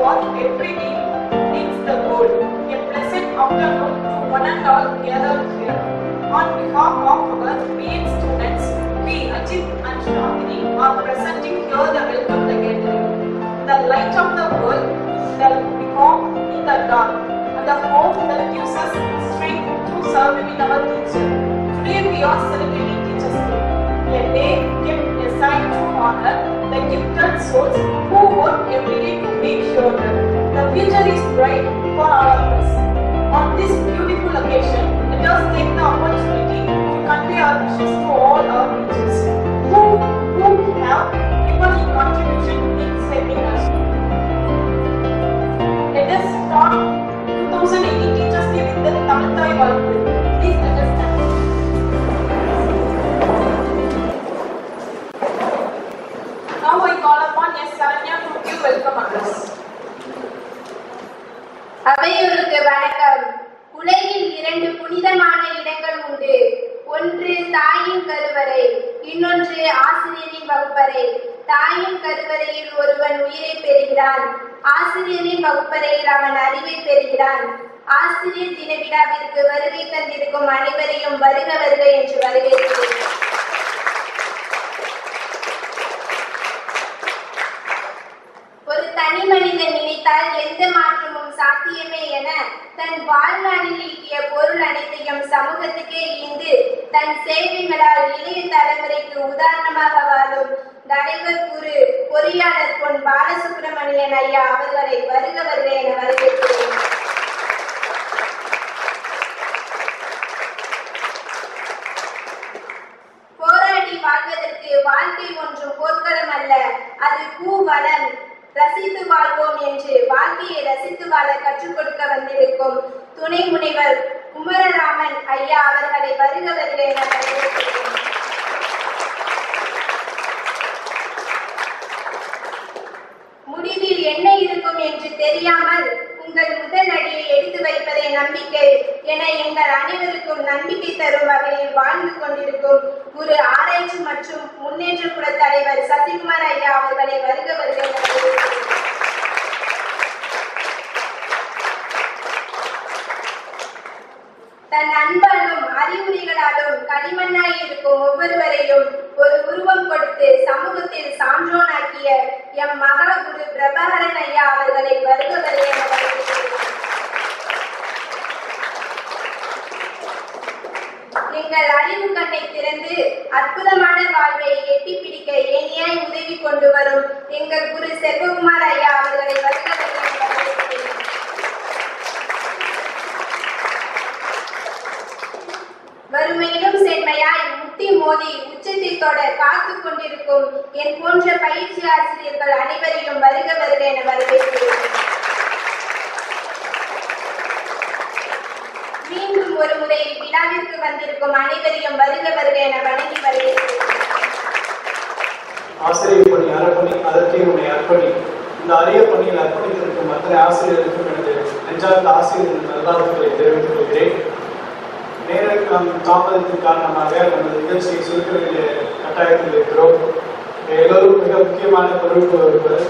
what every need needs the goal. A pleasant afternoon to one and all gathered here. On behalf of our BEd students, we Ajit and Shravani are presenting here the welcome the gathering. The light of the world shall become in the dark, and the hope that gives us strength to serve in our teacher. Today we are celebrating Teachers' Day, a day kept aside to honor the gifted souls who work every day to make sure that the future is bright for all of us. On this beautiful occasion, let us take the opportunity to convey our wishes to all our teachers who have given a contribution in shaping us. Let us start 2018 Teachers' Day with the Tamil Thai Valku. Please let us stand. Now I call upon S. Saranya to give welcome address. அவையோருக்கு வணக்கம். உலகில் 2 புனிதமான இடங்கள் உண்டு. ஒன்று தாயின் கருவறை, இன்னொன்று ஆசிரியரின் வகுப்பறை. தாயின் கருவறையில் ஒருவன் உயிரை பெறுகிறான், ஆசிரியரின் வகுப்பறையில் அவன் அறிவை பெறுகிறான். ஆசிரியர் தின விழாவிற்கு வருகை தந்திருக்கும் அனைவரையும் வருக வருக என்று வரவேற்கிறேன். ஒரு தனி மனிதன் நினைத்தால் எந்த மாற்றமும் சாத்தியமே என தன் வாழ்நாளில் ஈட்டிய பொருள் அனைத்தையும் சமூகத்துக்கே ஈந்து தன் சேவைகளால் இளைய தலைமுறைக்கு உதாரணமாக வாழும் தலைவர் குரு பொறியாளர் பொன் பாலசுப்ரமணியன் ஐயா அவர்களை வருக வருக என வரவேற்கிறேன். போராடி வாழ்வதற்கு வாழ்க்கை ஒன்றும் போர்க்களம் அல்ல, அது பூவனம். ரசித்து வாழ்வோம் என்று வாழ்க்கையை ரசித்து வாழ கற்றுக் கொடுக்க வந்திருக்கும் துணை முனைவர் குமரராமன் ஐயா அவர்களை வருக வருக என வரவேற்கிறேன். முடிவில் என்ன இருக்கும் என்று தெரியாமல் உங்கள் முதல் அடியை எடுத்து வைப்பதே நம்பிக்கை என எங்கள் அனைவருக்கும் நம்பிக்கை தரும் வகையில் வாழ்ந்து கொண்டிருக்கும் ஒரு ஆராய்ச்சி மற்றும் முன்னேற்ற குழு தலைவர் சசிகுமார் ஐயா அவர்களை வருக வருக. தன் அன்பாலும் அறிவுரைகளாலும் களிமண்ணாய் இருக்கும் ஒவ்வொருவரையும் ஒரு உருவம் கொடுத்து சமூகத்தில் சான்றோனாக்கிய எம் மகா குரு பிரபாகரன் ஐயா அவர்களை வருக வருக என வரவேற்கிறேன். எங்கள் அறிவு கண்ணை திறந்து அற்புதமான வாழ்வை எட்டி பிடிக்க ஏனியாய் உதவி கொண்டு வரும் எங்கள் குரு செல்வகுமார் ஐயா அவர்களை வருக வருக என வரவேற்கிறேன். வறுமையிலும் செம்மையாய் முட்டி மோதி உச்சத்தை தொட காத்து கொண்டிருக்கும் என் போன்ற பயிற்சி ஆசிரியர்கள் அனைவரையும் வருக வருக என வரவேற்கிறேன். மீண்டும் ஒரு முறை விழாவிற்கு வந்திருக்கும் அனைவரையும் வருக வருக என வணங்கி வரவேற்கிறேன். ஆசிரியர் பணி அறப்பணி, அதற்கே உன்னை அர்ப்பணி. இந்த அரிய பணியில் அர்ப்பணித்திருக்கும் அத்தனை ஆசிரியருக்கும் எனது நெஞ்சார்ந்த ஆசிரியர்கள் நல்வாழ்த்துக்களை தெரிவித்துக் கொள்கிறேன். நேரம் தாமதத்தின் காரணமாக நமது நிகழ்ச்சியை சுருக்க வேண்டிய கட்டாயத்தில் இருக்கிறோம். எல்லோரும் மிக முக்கியமான பொறுப்பு ஒருவர்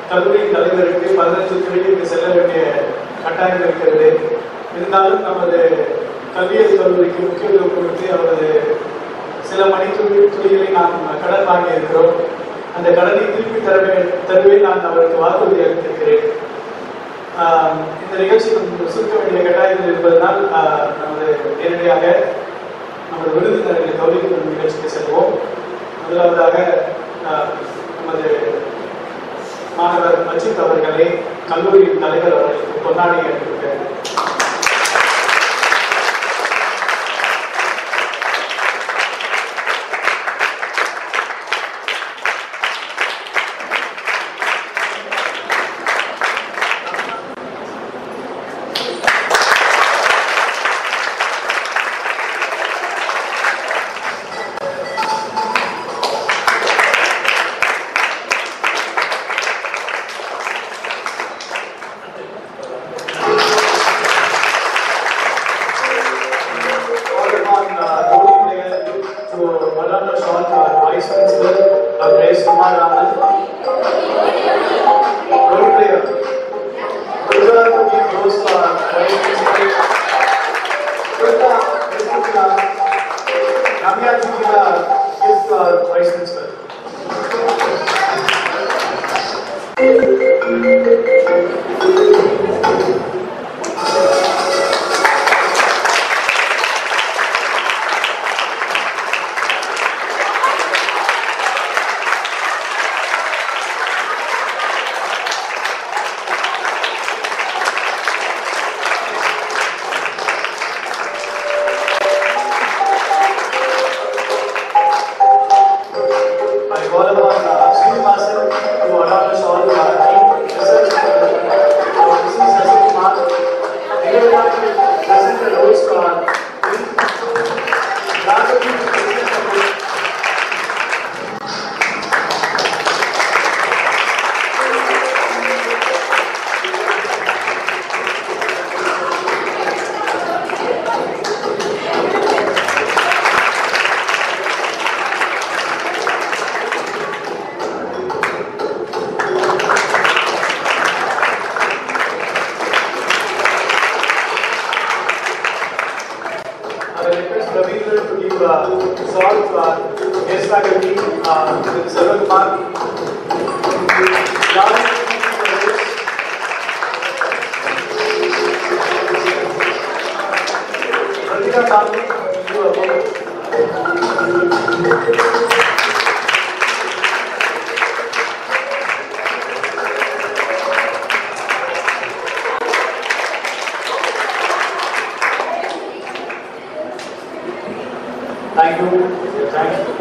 கல்லூரியின் தலைவருக்கு 15 கிழமைக்கு செல்ல வேண்டிய கட்டாயம் இருக்கிறது. இருந்தாலும் நமது கல்வியல் கல்லூரிக்கு முக்கியத்துவம் கொடுத்து அவரது சில மணித்துளிகளை நாம் கடன் வாங்கி இருக்கிறோம். அந்த கடனை திருப்பி தருவேன் நான் அவருக்கு வாக்குறுதி அளித்திருக்கிறேன். இந்த நிகழ்ச்சி சுருக்க வேண்டிய கட்டாயத்தில் இருப்பதனால் நமது நேரடியாக நமது விருந்தினர்களை கௌரவிக்கும் நிகழ்ச்சிக்கு செல்வோம். முதலாவதாக நமது மாணவர் அஜித் அவர்களை கல்லூரியின் தலைவர் அவர்களுக்கு பொன்னாடை அளித்திருக்கிறார். Vice Principal, Kumar Raman, role player. Thank you. Thank you.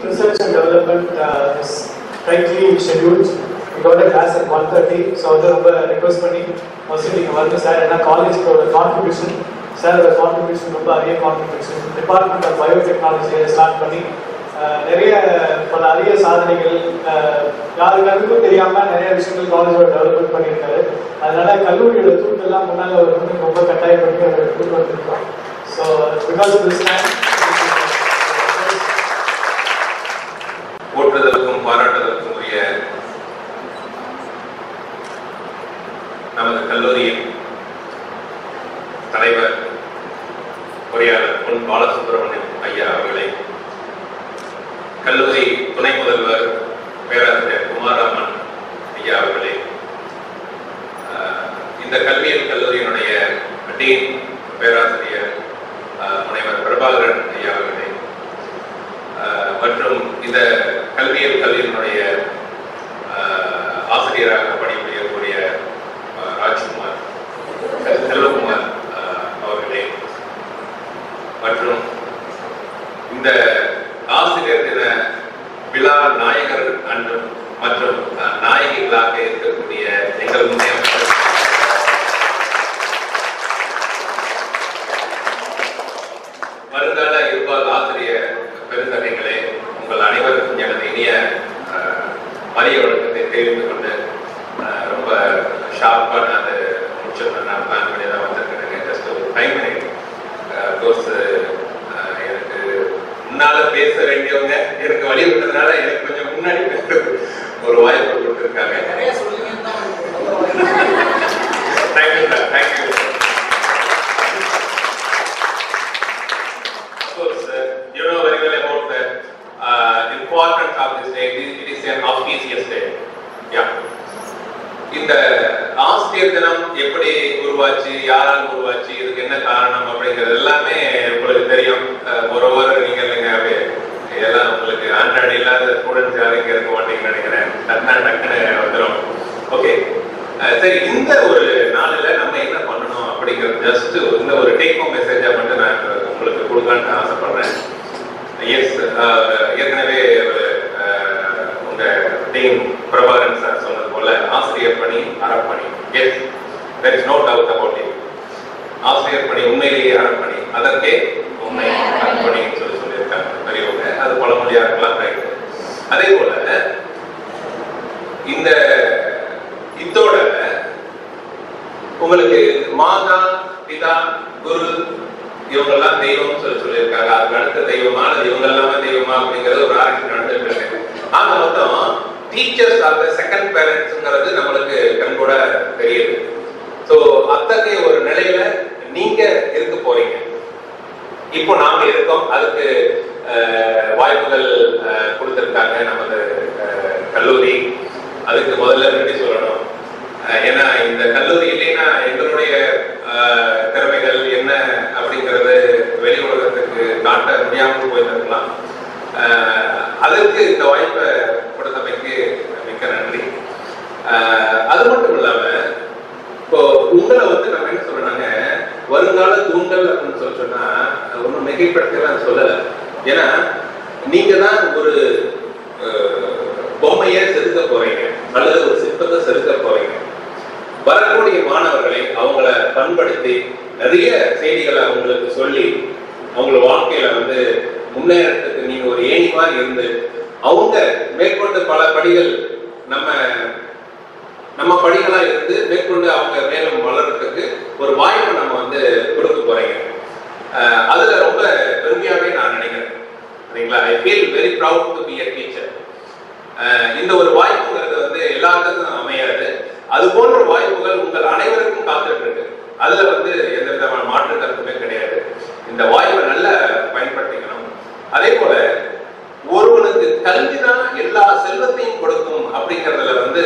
Research and development is tightly scheduled. We got a class at 1:30. So I request பண்ணி மோஸ்ட்லி நீங்க வந்து சார் என்ன காலேஜ்க்கு ஒரு கான்ட்ரிபியூஷன் சார் ஒரு கான்ட்ரிபியூஷன் ரொம்ப அரிய கான்ட்ரிபியூஷன் டிபார்ட்மெண்ட் ஆஃப் பயோடெக்னாலஜியை ஸ்டார்ட் பண்ணி நிறைய பல அரிய சாதனைகள் யாருக்கும் தெரியாம நிறைய விஷயங்கள் காலேஜோட டெவலப்மெண்ட் பண்ணியிருக்காரு. அதனால கல்லூரியோட தூண்டெல்லாம் முன்னால ஒரு ரொம்ப கட்டாயப்படுத்தி அதை கொண்டு வந்திருக்கோம். ஸோ பிகாஸ் திஸ் டைம் போற்றுதலுக்கும் பாராட்டுதலுக்கும் உரிய நமது கல்லூரியின் தலைவர் பொறியாளர் பொன் பாலசுப்ரமணியம் ஐயா அவர்களை, கல்லூரி துணை முதல்வர் பேராசிரியர் குமாரராமன் ஐயா அவர்களே, இந்த கல்வியியல் கல்லூரியினுடைய டீன் பேராசிரியர் முனைவர் பிரபாகரன் ஐயா அவர்களே, மற்றும் இந்த கல்வியியல் கல்வியினுடைய ஆசிரியராக பணிபுரியக்கூடிய ராஜ்குமார் செல்வகுமார் அவர்களே, மற்றும் இந்த ஆசிரியர் தின விழா நாயகர் மற்றும் நாயகிகளாக இருக்கக்கூடிய எங்கள் முன்னே வருங்கால இருபால் ஆசிரியர் பெருந்தகைகளே, உங்கள் அனைவருக்கும் எனது இனிய மரிய வழக்கத்தை தெரிந்து கொண்டு ரொம்ப ஷார்ப்பாக நான் அதை முடிச்சிருந்தேன். நான் பிளான் பண்ணி தான் வந்திருக்கேன். ஜஸ்ட் ஒரு 5 minutes கோர்ஸ் எனக்கு முன்னால பேச வேண்டியவங்க எனக்கு வழி விட்டதுனால எனக்கு கொஞ்சம் முன்னாடி பேசுறது ஒரு வாய்ப்பு கொடுத்துருக்காங்க. Thank you sir, thank you. You know very well about the importance of this day. It is an auspicious day. Yeah. இந்த ஆசிரியர் தினம் எப்படி உருவாச்சு, யாரால் உருவாச்சு, இதுக்கு என்ன காரணம் அப்படிங்கிறது எல்லாமே உங்களுக்கு தெரியும். ஒருவர் நீங்க இல்லைங்க எல்லாம் உங்களுக்கு ஆண்ட்ராய்டு இல்லாத ஸ்டூடெண்ட்ஸ் யாரும் இங்கே இருக்க மாட்டீங்கன்னு நினைக்கிறேன். டக்குன்னு வந்துடும். ஓகே, சரி, இந்த ஒரு நாளில் நம்ம என்ன பண்ணணும் அப்படிங்கிறது ஜஸ்ட் இந்த ஒரு டேக் ஹோம் மெசேஜா மட்டும் நான் உங்களுக்கு கொடுக்கலான்னு ஆசைப்படுறேன். எஸ், ஏற்கனவே உங்க டீம் பிரபாகரன் சார் சொன்னது போல ஆசிரியர் பணி அறப்பணி. Yes, there is no doubt about it. ஆசிரியர் பணி உண்மையிலேயே அறப்பணி, அதற்கே உண்மை அறப்பணின்னு சொல்லியிருக்காங்க பெரியவங்க. அது பழமொழியா இருக்கலாம். அதே போல இந்த இதோட உங்களுக்கு மாதா பிதா குரு இவங்கெல்லாம் தெய்வம் சொல்லியிருக்காங்க. அதுக்கு அடுத்த தெய்வமா அல்லது இவங்க எல்லாமே தெய்வமா அப்படிங்கிறது ஒரு ஆராய்ச்சி நடந்துட்டு இருக்கு. ஆக மொத்தம் டீச்சர்ஸ் ஆர் த செகண்ட் பேரண்ட்ஸ்ங்கிறது நம்மளுக்கு கண்கூட தெரியுது. ஸோ அத்தகைய ஒரு நிலையில நீங்க இருக்க போறீங்க. இப்போ நாம இருக்கோம், அதுக்கு வாய்ப்புகள் கொடுத்திருக்காங்க நமது கல்லூரி. அதுக்கு முதல்ல நன்றி சொல்லணும். ஏன்னா இந்த கல்லூரி இல்லைன்னா எங்களுடைய திறமைகள் என்ன அப்படிங்கிறது வெளி உலகத்துக்கு காட்ட முடியாமல் போயிருக்கலாம். அதற்கு இந்த வாய்ப்பை கொடுத்தமைக்கு மிக்க நன்றி. அது மட்டும் இல்லாம இப்போ உங்களை வந்து நம்ம என்ன சொல்றாங்க வருங்கால தூண்டல் அப்படின்னு சொன்னா ஒன்றும் மிகைப்படுத்தலாம் சொல்லலை. ஏன்னா நீங்க தான் ஒரு பொம்மையை செதுக்க போறீங்க அல்லது ஒரு சிற்பத்தை செதுக்க போறீங்க. வரக்கூடிய மாணவர்களை அவங்கள பண்படுத்தி நிறைய செய்திகளை அவங்களுக்கு சொல்லி அவங்கள வாழ்க்கையில வந்து முன்னேறத்துக்கு நீங்க ஒரு ஏணி மாதிரி இருந்து அவங்க மேற்கொண்டு பல படிகள் நம்ம படிகளா இருந்து மேற்கொண்டு அவங்க மேலும் வளர்றதுக்கு ஒரு வாய்ப்பை நம்ம வந்து கொடுக்க போறீங்க. அதுல ரொம்ப பெருமையாவே நான் நினைக்கிறேன். சரிங்களா? I feel very proud to be a teacher. இந்த ஒரு வாய்ப்புங்கிறது வந்து எல்லாத்துக்கும் அமையாது. அது போன்ற வாய்ப்புகள் உங்கள் அனைவருக்கும் காத்துட்டு இருக்கு. அதுல வந்து எந்த விதமான மாற்று கருத்துமே கிடையாது. இந்த வாய்ப்பை நல்லா பயன்படுத்திக்கணும். அதே போல ஒருவனுக்கு கல்விதான் எல்லா செல்வத்தையும் கொடுக்கும் அப்படிங்கறதுல வந்து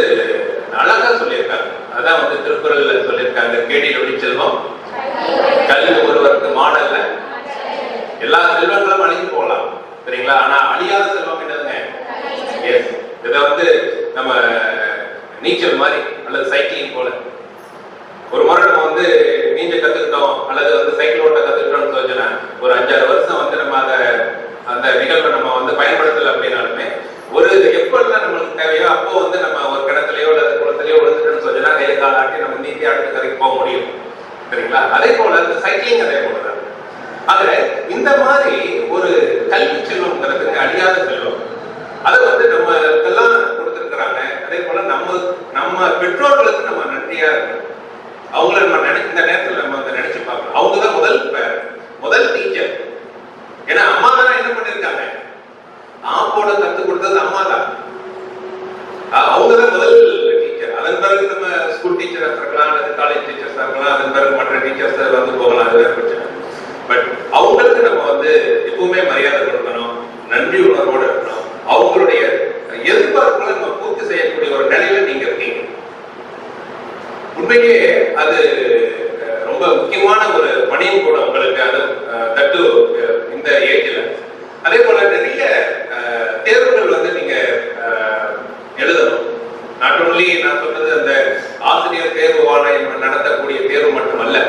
அழகா சொல்லியிருக்காங்க. அதான் வந்து திருக்குறள்ல சொல்லியிருக்காங்க, கேடில் ஒளி செல்வம் கல்வி ஒருவருக்கு மாடல்ல. எல்லா செல்வங்களும் அழிஞ்சு போகலாம், சரிங்களா? ஆனா அழியாத செல்வம் என்னதுங்க? எஸ், இதை வந்து நம்ம நீச்சல் மாதிரி அல்லது சைக்கிளிங் போல ஒரு முறை நம்ம வந்து நீஞ்ச கத்துக்கிட்டோம் அல்லது வந்து சைக்கிள் ஓட்ட கத்துக்கிட்டோம்னு சொல்லிச்சுன்னா ஒரு 5-6 வருஷம் வந்து நம்ம அந்த நிகழ்வை நம்ம வந்து பயன்படுத்தல அப்படின்னாலுமே ஒரு எப்பெல்லாம் நம்மளுக்கு தேவையோ அப்போ வந்து நம்ம ஒரு கிணத்துலயோ அல்லது குளத்திலயோ விழுந்துட்டோம்னு சொல்லிச்சுன்னா கையை கால் ஆட்டி நம்ம நீந்தி அடுத்த கரைக்கு போக முடியும், சரிங்களா? அதே போல இந்த சைக்கிளிங் அதே போலதான். ஆக இந்த மாதிரி ஒரு கல்வி செல்வம்ங்கிறதுக்கு அழியாத செல்வம். அதை வந்து நம்ம எல்லாம் கொடுத்துருக்குறாங்க. அதே போல நம்ம பெற்றோர்களுக்கு நம்ம நன்றியா இருக்கணும். அவங்கள நம்ம இந்த நேரத்தில் நம்ம வந்து நினைச்சு பார்க்கணும். அவங்கதான் முதல் டீச்சர். ஏன்னா அம்மா தான் என்ன பண்ணிருக்காங்க, ஆப்போட கற்றுக் கொடுத்தது அம்மா தான். அவங்கதான் முதல் டீச்சர். அதன் பிறகு நம்ம ஸ்கூல் டீச்சரா இருக்கலாம் அல்லது காலேஜ் டீச்சர்ஸா இருக்கலாம், அதன் பிறகு மற்ற டீச்சர்ஸ் வந்து போகலாம், அது வேற பிரச்சனை. பட் அவங்களுக்கு நம்ம வந்து எப்பவுமே மரியாதை கொடுக்கணும், நன்றி உணர்வோடு இருக்கணும். அவங்களுடைய எதிர்பார்ப்புகளை நம்ம பூர்த்தி செய்யக்கூடிய ஒரு நிலையில நீங்க இருக்கீங்க. உண்மையிலேயே அது ரொம்ப முக்கியமான ஒரு பணியும் கூட உங்களுக்கு. அது தட்டு இந்த ஏஜ்ல அதே போல நிறைய தேர்வுகள் வந்து நீங்க எழுதணும். நாட் ஓன்லி நான் சொல்றது அந்த ஆசிரியர் தேர்வு ஆணையம் நடத்தக்கூடிய தேர்வு மட்டுமல்ல,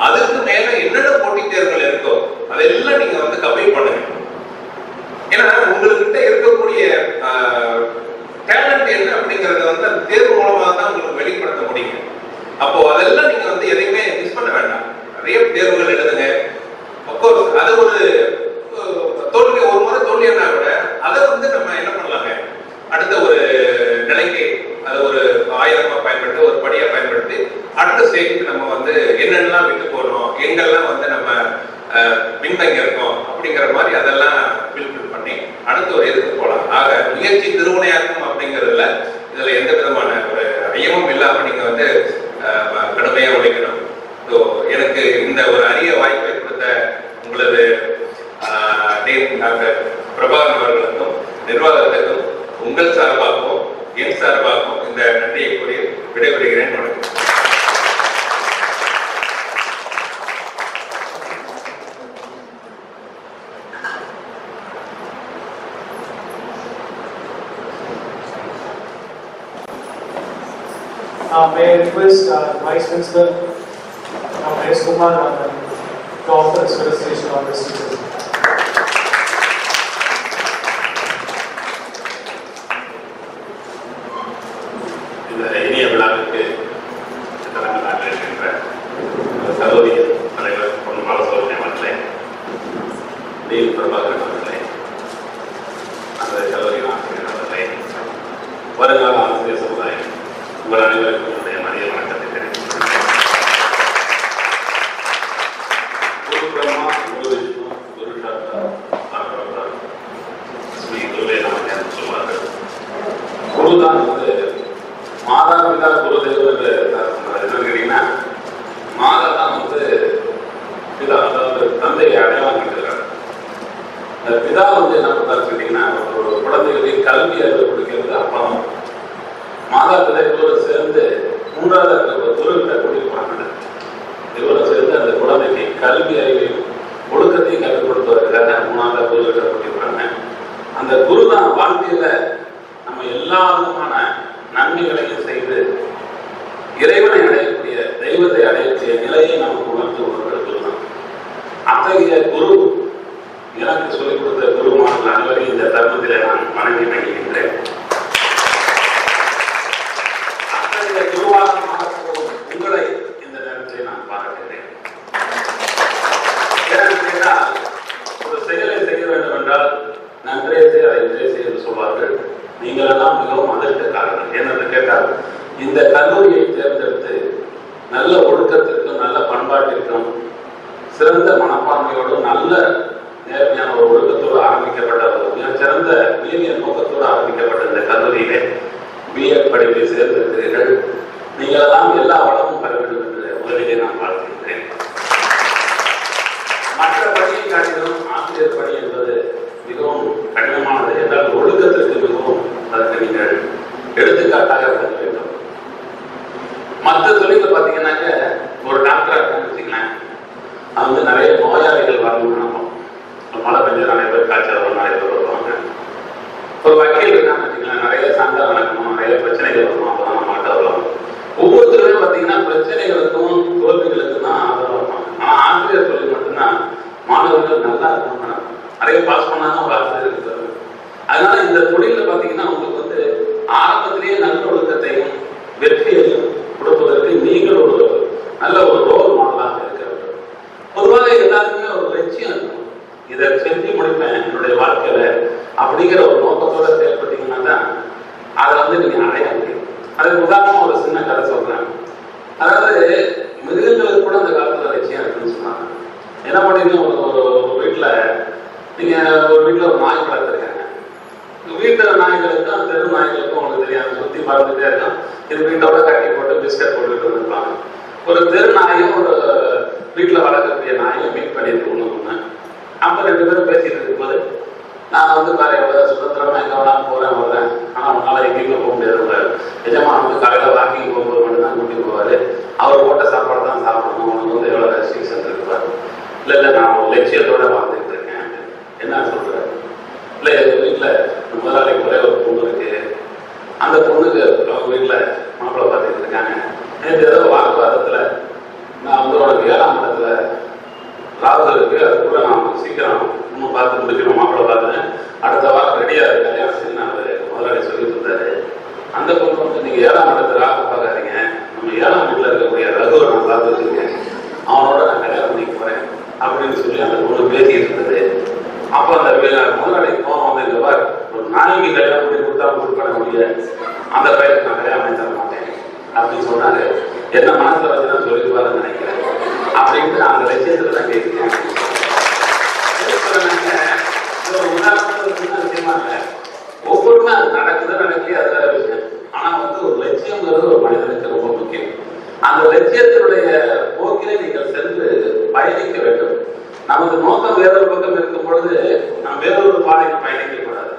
அதுக்கு மேல என்னென்ன போட்டித் தேர்வுகள் இருக்கோ அதெல்லாம் நீங்க வந்து கம்பைன் பண்ணுங்க. ஏன்னா உங்ககிட்ட இருக்கக்கூடிய டேலண்ட் என்ன அப்படிங்கறத வந்து அந்த தேர்வு மூலமாக தான் உங்களுக்கு வெளிப்படுத்த முடியும். அப்போ அதெல்லாம் நீங்க வந்து எதையுமே மிஸ் பண்ண வேண்டாம். நிறைய தேர்வுகள் எழுதுங்க. அப்கோர்ஸ் அது ஒரு தோல்வி, ஒரு முறை தோல்வியா கூட அதை வந்து நம்ம என்ன பண்ணலாங்க, அடுத்த ஒரு நிலைக்கு அதை ஒரு ஆயுதமா பயன்படுத்தி ஒரு படியா பயன்படுத்தி அடுத்த ஸ்டேஜுக்கு நம்ம வந்து என்னென்னலாம் விட்டு போகணும், எங்கெல்லாம் வந்து நம்ம பின்தங்கி இருக்கோம் அப்படிங்கிற மாதிரி அதெல்லாம் ஃபில்டர் பண்ணி அடுத்த ஒரு இதுக்கு போகலாம். ஆக முயற்சி திருவினையாக்கும் அப்படிங்கிறதுல இதுல எந்த விதமான ஒரு ஐயமும் இல்லாம நீங்க வந்து கடுமையா உழைக்கணும். ஸோ எனக்கு இந்த ஒரு அரிய வாய்ப்பை கொடுத்த உங்களது டாக்டர் பிரபாகரன் அவர்களுக்கும் நிர்வாகத்துக்கும் உங்கள் சார்பாகவும் என் சார்பாகவும் இந்த நன்றியை கூறி விடைபெறுகிறேன். வணக்கம். request our Vice Principal, Dr. S. Kumar Raman, to offer his felicitation on this season. இந்த இனிய விழாவிற்கு தலைமையாக இருக்கின்ற சகோதரி தலைவர் பொன் பாலசுப்ரமணியம் அவர்களே, நீல் பிரபாகரன் அவர்களே, அந்த கல்லூரி ஆசிரியர் அவர்களே, வருங்கால ஆசிரியர் சமுதாயம், உங்கள் அனைவருக்கும் என்னுடைய மதிய வணக்கத்தை தெரிவிக்கிறேன். குரு பிரம்மா, குரு விஷ்ணு, குரு சாஸ்தா, ஸ்ரீ குருவே நமக்கு சொல்வார்கள். குருதான் மாதா பிதா குரு தெய்வம் என்று என்ன கேட்டீங்கன்னா, மாதா தான் பிதா, அதாவது தந்தையை அடையாளம் கட்டுகிறார். பிதா என்ன பண்றாரு கேட்டீங்கன்னா, ஒரு குழந்தைகளுக்கு கல்வி அறிவு கொடுக்கிறது அப்பா. மாதா பிதா இருவரும் சேர்ந்து மூன்றாவது குருவிட்ட கூட்டிட்டு போறாங்க. இருவரும் சேர்ந்து அந்த குழந்தைக்கு கல்வி அறிவையும் ஒழுக்கத்தையும் கற்றுக் கொடுத்து வருகிறாங்க. மூணாவது குருவிட்ட கூட்டிட்டு போறாங்க. அந்த குரு தான் வாழ்க்கையில நம்ம எல்லா விதமான நன்மைகளையும் செய்து இறைவனை அடையக்கூடிய, தெய்வத்தை அடையக்கூடிய நிலையை நமக்கு உணர்ந்து கொள்வதுதான். அத்தகைய குரு எனக்கு சொல்லிக் கொடுத்த குருமார்கள் அனைவரையும் இந்த தருணத்திலே நான் வணங்கி மகிழ்கின்றேன். அத்தகைய குருவாக மாறப்போகும் உங்களை இந்த நேரத்திலே நான் பாராட்டுகிறேன். ஏன்னு கேட்டால், ஒரு செயலை செய்ய வேண்டும் என்றால் நன்றே செய், அதை இன்றே செய் என்று சொல்வார்கள். நீங்கள் எல்லாம் மிகவும் அதிர்ஷ்டக்காரர்கள். ஏனென்று கேட்டால், இந்த கல்லூரியை தேர்ந்தெடுத்து நல்ல ஒழுக்கத்திற்கும் நல்ல பண்பாட்டிற்கும் சிறந்த மனப்பான்மையோடும் நல்ல நேர்மையான ஒரு ஒழுக்கத்தோடு ஆரம்பிக்கப்பட்ட ஒரு மிகச்சிறந்த உயரிய நோக்கத்தோடு ஆரம்பிக்கப்பட்ட இந்த கல்லூரியிலே பிஎட் படிப்பை சேர்ந்திருக்கிறீர்கள். நீங்கள் எல்லாம் எல்லா வளமும் பெற வேண்டும் என்று முதலிலே நான் வாழ்த்துகின்றேன். மற்ற பணியை காட்டிலும் ஆசிரியர் பணி என்பது மிகவும் கடினமானது. என்றால் ஒழுக்கத்திற்கு மிகவும் அதற்கு நீங்கள் எடுத்துக்காட்டாக இருக்க வேண்டும். மற்ற தொழில் பார்த்தீங்கன்னாக்க, ஒரு டாக்டரா இருக்குன்னு வச்சுக்கலாம், அது நிறைய நோயாளிகள் வரணும்னு நினைப்போம். மழை பெஞ்சு நிறைய பேர் காய்ச்சல் வரும், நிறைய பேர் வருவாங்க. ஒரு வக்கீல் இருக்கான்னு வச்சுக்கலாம், நிறைய சண்டை நடக்கணும், நிறைய பிரச்சனைகள் வரணும், அப்பதான் நம்ம கிட்ட வருவாங்க. ஒவ்வொருத்தருமே பார்த்தீங்கன்னா பிரச்சனைகளுக்கும் தோல்விகளுக்கும் தான் ஆதரவு வருவாங்க. ஆனால் ஆசிரியர் தொழில் மட்டும்தான் மாணவர்கள் நல்லா இருக்கணும், நிறைய பாஸ் பண்ணாதான் ஒரு ஆசிரியர் இருக்கிறது. அதனால இந்த தொழில பார்த்தீங்கன்னா உங்களுக்கு ஆரம்பத்திலேயே நல்ல ஒழுக்கத்தையும் வெற்றியையும் கொடுப்பதற்கு நீங்கள் ஒரு நல்ல ஒரு ரோல் மாடலாக இருக்கிறது. பொதுவாக எல்லாருக்குமே ஒரு லட்சியம் இருக்கும், இதை செஞ்சு முடிப்பேன் என்னுடைய வாழ்க்கையில அப்படிங்கிற ஒரு நோக்கத்தோட செயல்பட்டீங்கன்னா தான் அதை நீங்க அடைய முடியும். அதுக்கு உதாரணமா ஒரு சின்ன கதை சொல்றேன். அதாவது மிருகங்களுக்கு கூட அந்த காலத்துல லட்சியம் இருக்குன்னு சொன்னாங்க. என்ன பண்ணீங்க, ஒரு வீட்டுல நீங்க ஒரு வீட்டுல ஒரு நாய் வளர்த்துருக்காங்க. வீட்டு நாய்களுக்கும் தெரு நாய்களுக்கும் உங்களுக்கு தெரியாது, சுத்தி பறந்துட்டே இருக்கும். இது வீட்டோட கட்டி போட்டு பிஸ்கட் போட்டுட்டு வந்துருப்பாங்க. ஒரு தெரு நாயும் ஒரு வீட்டுல வளர்க்கக்கூடிய நாயும் மீட் பண்ணிட்டு ஒண்ணு. அப்ப ரெண்டு பேரும் பேசிட்டு இருக்கும்போது, நான் காலையில சுதந்திரமா எங்க வேணாலும் போறேன் வருவேன், ஆனா உன்னால எங்கேயுமே போக முடியாது. எஜமான் காலையில வாக்கிங் போகும்போது மட்டும்தான் கூட்டிட்டு போவாரு. அவர் போட்ட சாப்பாடு தான் சாப்பிடணும், உனக்கு எவ்வளவு ரெஸ்ட்ரிக்ஷன் இருப்பாரு. இல்ல நான் ஒரு லட்சியத்தோட வாழ்ந்துட்டு இருக்கேன். என்ன சொல்றாரு? இல்ல எங்க வீட்டுல முதலாளிக்கு ஒரே ஒரு பொண்ணு இருக்கு, அந்த பொண்ணுக்கு அவங்க வீட்டுல மாப்பிள்ளை பார்த்துட்டு இருக்காங்க. நேற்று ஏதோ வாக்குவாதத்துல நான் உனக்கு 7ஆம் இடத்துல ராகு இருக்கு, அதுக்குள்ள நான் சீக்கிரம் இன்னும் பார்த்து முடிக்கணும், மாப்பிள்ளை பார்த்துன்னு அடுத்த வாரம் ரெடியா இருக்கு கல்யாணத்துக்கு அவரு முதலாளி சொல்லிட்டு இருந்தாரு. அந்த பொண்ணு நீங்க 7ஆம் இடத்துல ராகு பார்க்காதீங்க, நம்ம 7ஆம் வீட்டுல இருக்கக்கூடிய ரகுவை நான் பார்த்து வச்சிருக்கேன், அவனோட நான் கல்யாணம் பண்ணிக்க போறேன் அப்படின்னு சொல்லி அந்த பொண்ணு பேசிட்டு இருந்தது. அப்ப அந்த முதலாளி கோபம் இந்த பார், ஒரு நாய்க்கு கல்யாணம் பண்ணி கொடுத்தா பண்ண முடியாது, அந்த பையனுக்கு நான் கல்யாணம் பண்ணி தர மாட்டேன் அப்படின்னு சொன்னாரு. என்ன மனசுல வச்சுதான் சொல்லிருப்பாருன்னு நினைக்கிறேன். அப்படின்ட்டு அந்த லட்சியத்துல நான் கேட்கிறேன். ஒரு உதாரணத்துல விஷயமா இல்லை, ஒவ்வொருமே அது நடக்குது நடக்கலையே அது வேற விஷயம். ஆனா ஒரு லட்சியங்கிறது ஒரு மனிதனுக்கு ரொம்ப முக்கியம். அந்த லட்சியத்தினுடைய போக்கிலே நீங்கள் சென்று பயணிக்க வேண்டும். நமது நோக்கம் வேறொரு பக்கம் இருக்கும் பொழுது நாம் வேறொரு பாதையில் பயணிக்க கூடாது.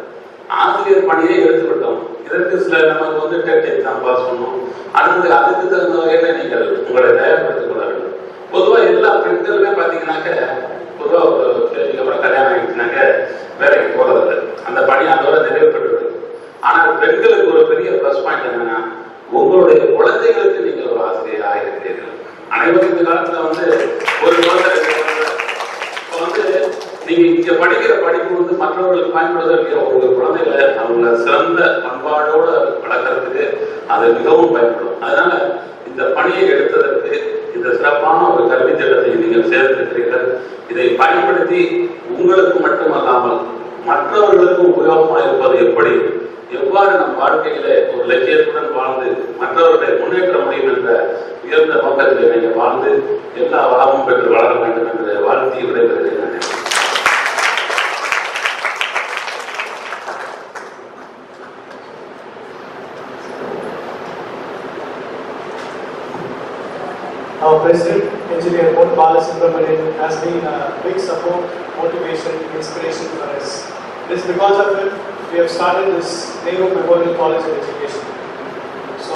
ஆசிரியர் பணியை எடுத்துவிட்டோம், இதற்கு சில நமக்கு டெட் எக்ஸாம் பாஸ் பண்ணணும், அடுத்தது அதுக்கு தகுந்த வகையில நீங்கள் உங்களை தயார்படுத்திக் கொள்ள வேண்டும். பொதுவாக எல்லா பெண்களுமே பார்த்தீங்கன்னாக்க, பொதுவாக ஒரு கல்யாணம் ஆகிடுச்சுனாக்க வேலைக்கு போறதில்லை, அந்த பணி அதோட நிறைவு பெற்றுவிடும். ஆனால் பெண்களுக்கு ஒரு பெரிய ப்ளஸ் பாயிண்ட் என்னன்னா, உங்களுடைய குழந்தைகளுக்கு நீங்கள் ஒரு அனைவரும் இந்த காலத்துல வந்து ஒரு இப்போ வந்து நீங்க இங்க படிக்கிற படிப்பு வந்து மற்றவர்களுக்கு பயன்படுவதற்கு உங்க குழந்தைகளை அவங்கள சிறந்த பண்பாடோட வளர்க்கறதுக்கு அது மிகவும் பயன்படும். அதனால இந்த பணியை எடுத்ததற்கு இந்த சிறப்பான ஒரு கல்வி திட்டத்தை நீங்கள் சேர்த்திருக்கிறீர்கள். இதை பயன்படுத்தி உங்களுக்கு மட்டுமல்லாமல் மற்றவர்களுக்கும் உபயோகமாக இருப்பது எப்படி, எவ்வாறு நம் வாழ்க்கையில ஒரு லட்சியத்துடன் வாழ்ந்து மற்றவர்களை முன்னேற்ற முடியும் என்ற உயர்ந்த நோக்கத்தில் நீங்கள் வாழ்ந்து எல்லா வளமும் பெற்று வளர வேண்டும் என்று வாழ்த்தி விடைபெறுகிறேன். Our President, Engineer Pon Balasubramanian, has been a big support, motivation, inspiration for us. It is because of him we have started this Nehru Memorial College of Education. So,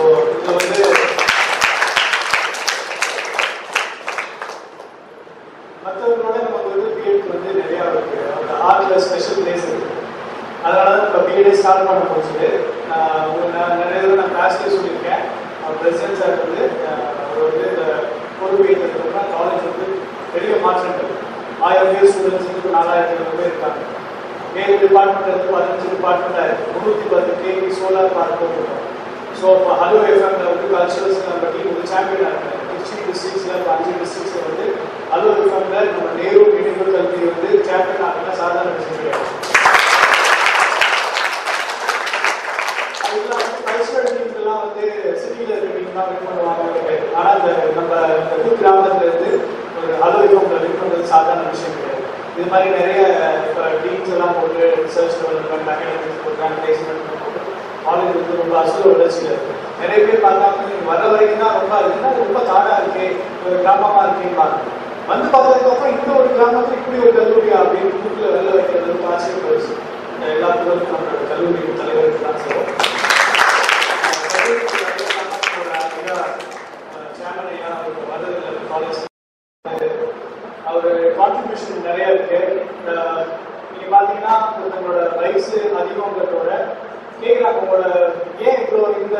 மற்றவங்களோட நமக்கு வந்து பிஎட் வந்து நிறையா இருக்கு, அந்த ஆர்ட்ல ஸ்பெஷல் பிளேஸ் இருக்கு. அதனால தான் இப்போ பிஎடே ஸ்டார்ட் பண்ண போச்சு. நான் நிறைய தடவை நான் கிளாஸ்லேயே சொல்லியிருக்கேன். அவர் பிரசிடென்ட் சார் வந்து அவர் வந்து இந்த பொறுப்பேற்றதுக்கு காலேஜ் வந்து பெரிய மாற்றங்கள் 1000 பேர் ஸ்டூடெண்ட்ஸ் வந்து 4000 பேர் இருக்காங்க. 7 டிபார்ட்மெண்ட் வந்து 15 டிபார்ட்மெண்ட் ஆயிருக்கு. 310 கேவி சோலார் பார்க் போட்டுருக்கோம். ஸோ இப்போ ஹலோ எஃப்எம்ல வந்து கல்ச்சுரல்ஸ் நம்ம டீம் வந்து சாம்பியன் ஆகிருக்காங்க. திருச்சி டிஸ்ட்ரிக்ட்ஸில் இப்போ 5 டிஸ்ட்ரிக்ட்ஸில் வந்து ஹலோ எஃப்எம்ல நம்ம நேரு இணைப்பு கல்வி வந்து சாம்பியன் ஆகினா சாதாரண விஷயம் கிடையாது. கல்ச்சுரல் டீம்ஸ்லாம் வந்து சிட்டியில் இருக்க டீம் தான் வின் பண்ணுவாங்க கிடையாது. ஆனால் நம்ம இந்த கிராமத்துல இருந்து ஒரு ஹலோ எஃப்எம்ல வின் பண்ணுறது சாதாரண விஷயம் கிடையாது. இது மாதிரி நிறைய இப்போ டீம்ஸ் எல்லாம் போட்டு research development, academics program, placement போட்டு காலேஜ் வந்து ரொம்ப அசுர வளர்ச்சியில் இருக்கு. நிறைய பேர் பார்த்தாங்க நீங்கள் வர வரைக்கும் தான் ரொம்ப இருக்குன்னா ரொம்ப காடாக இருக்கே, ஒரு கிராமமாக இருக்கேன்னு வந்து பார்த்ததுக்கப்புறம் இந்த ஒரு கிராமத்தில் இப்படி ஒரு கல்லூரியா அப்படின்னு கூட்டில் வெளில வைக்கிறது ஆச்சரியப்படுச்சு. எல்லாத்துக்கும் நம்மளோட கல்லூரி தலைவருக்கு தான் சொல்லுவோம். சேமன் ஐயா அவருக்கு வர்றதில் காலேஜ் அவர் கான்ட்ரிபியூஷன் நிறைய இருக்கு. நீங்க பாத்தீங்கன்னா உங்களோட வயசு அதிகங்கிறதோட கேட்குறாங்க உங்களோட ஏன் இவ்வளோ இந்த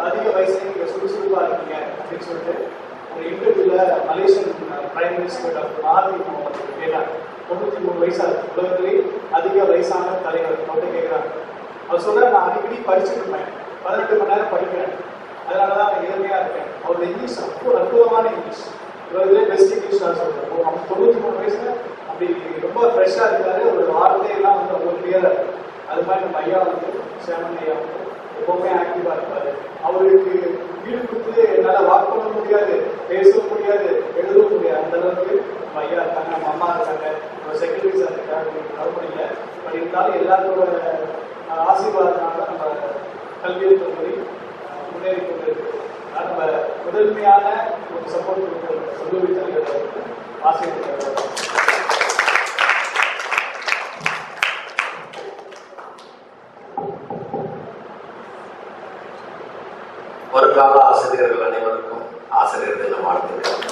அதிக வயசுல நீங்க சுறுசுறுப்பா இருக்கீங்க அப்படின்னு சொல்லிட்டு ஒரு இன்டர்வியூல Malaysian prime minister doctor Mahathir Mohamad கேட்டாங்க. 93 வயசா இருக்கு, உலகத்திலே அதிக வயசான தலைவர் மட்டும் கேட்குறாங்க. அவர் சொல்ற நான் அடிக்கடி படிச்சுட்டு இருப்பேன், 18 மணி நேரம் படிக்கிறேன், அதனாலதான் நான் எளிமையா இருக்கேன். அவரோட இங்கிலீஷ் அப்போ அற்புதமான இங்கிலீஷ், இவர்களே பெஸ்ட் இங்கிலீஷ் நான் சொல்றேன். 93 வயசுல அப்படி ரொம்ப ஃப்ரெஷ்ஷா இருக்காரு. ஒரு வார்த்தையெல்லாம் வந்து ரொம்ப கிளியரா இருக்கு. அது மாதிரி நம்ம ஐயா வந்து சேமன் ஐயா வந்து எப்பவுமே ஆக்டிவா இருப்பாரு. அவருக்கு வீடு கொடுத்து என்னால வாக் பண்ண முடியாது, பேசவும் முடியாது, எழுதவும் முடியாது, அந்த அளவுக்கு நம்ம ஐயா இருக்காங்க, நம்ம அம்மா இருக்காங்க, நம்ம செக்ரட்டரிஸா இருக்காங்க. வர முடியல, பட் இருந்தாலும் எல்லாத்தோட ஆசீர்வாதத்தினால நம்ம கல்வியை சொல்லி முன்னேறி கொண்டு இருக்கு. நம்ம முதன்மையான ஒரு சப்போர்ட் கொடுக்கிற கல்லூரி தலைவர் ஆசிரியர். வருங்கால ஆசிரியர்கள் அனைவருக்கும் ஆசிரியர் தின வாழ்த்துக்கள்.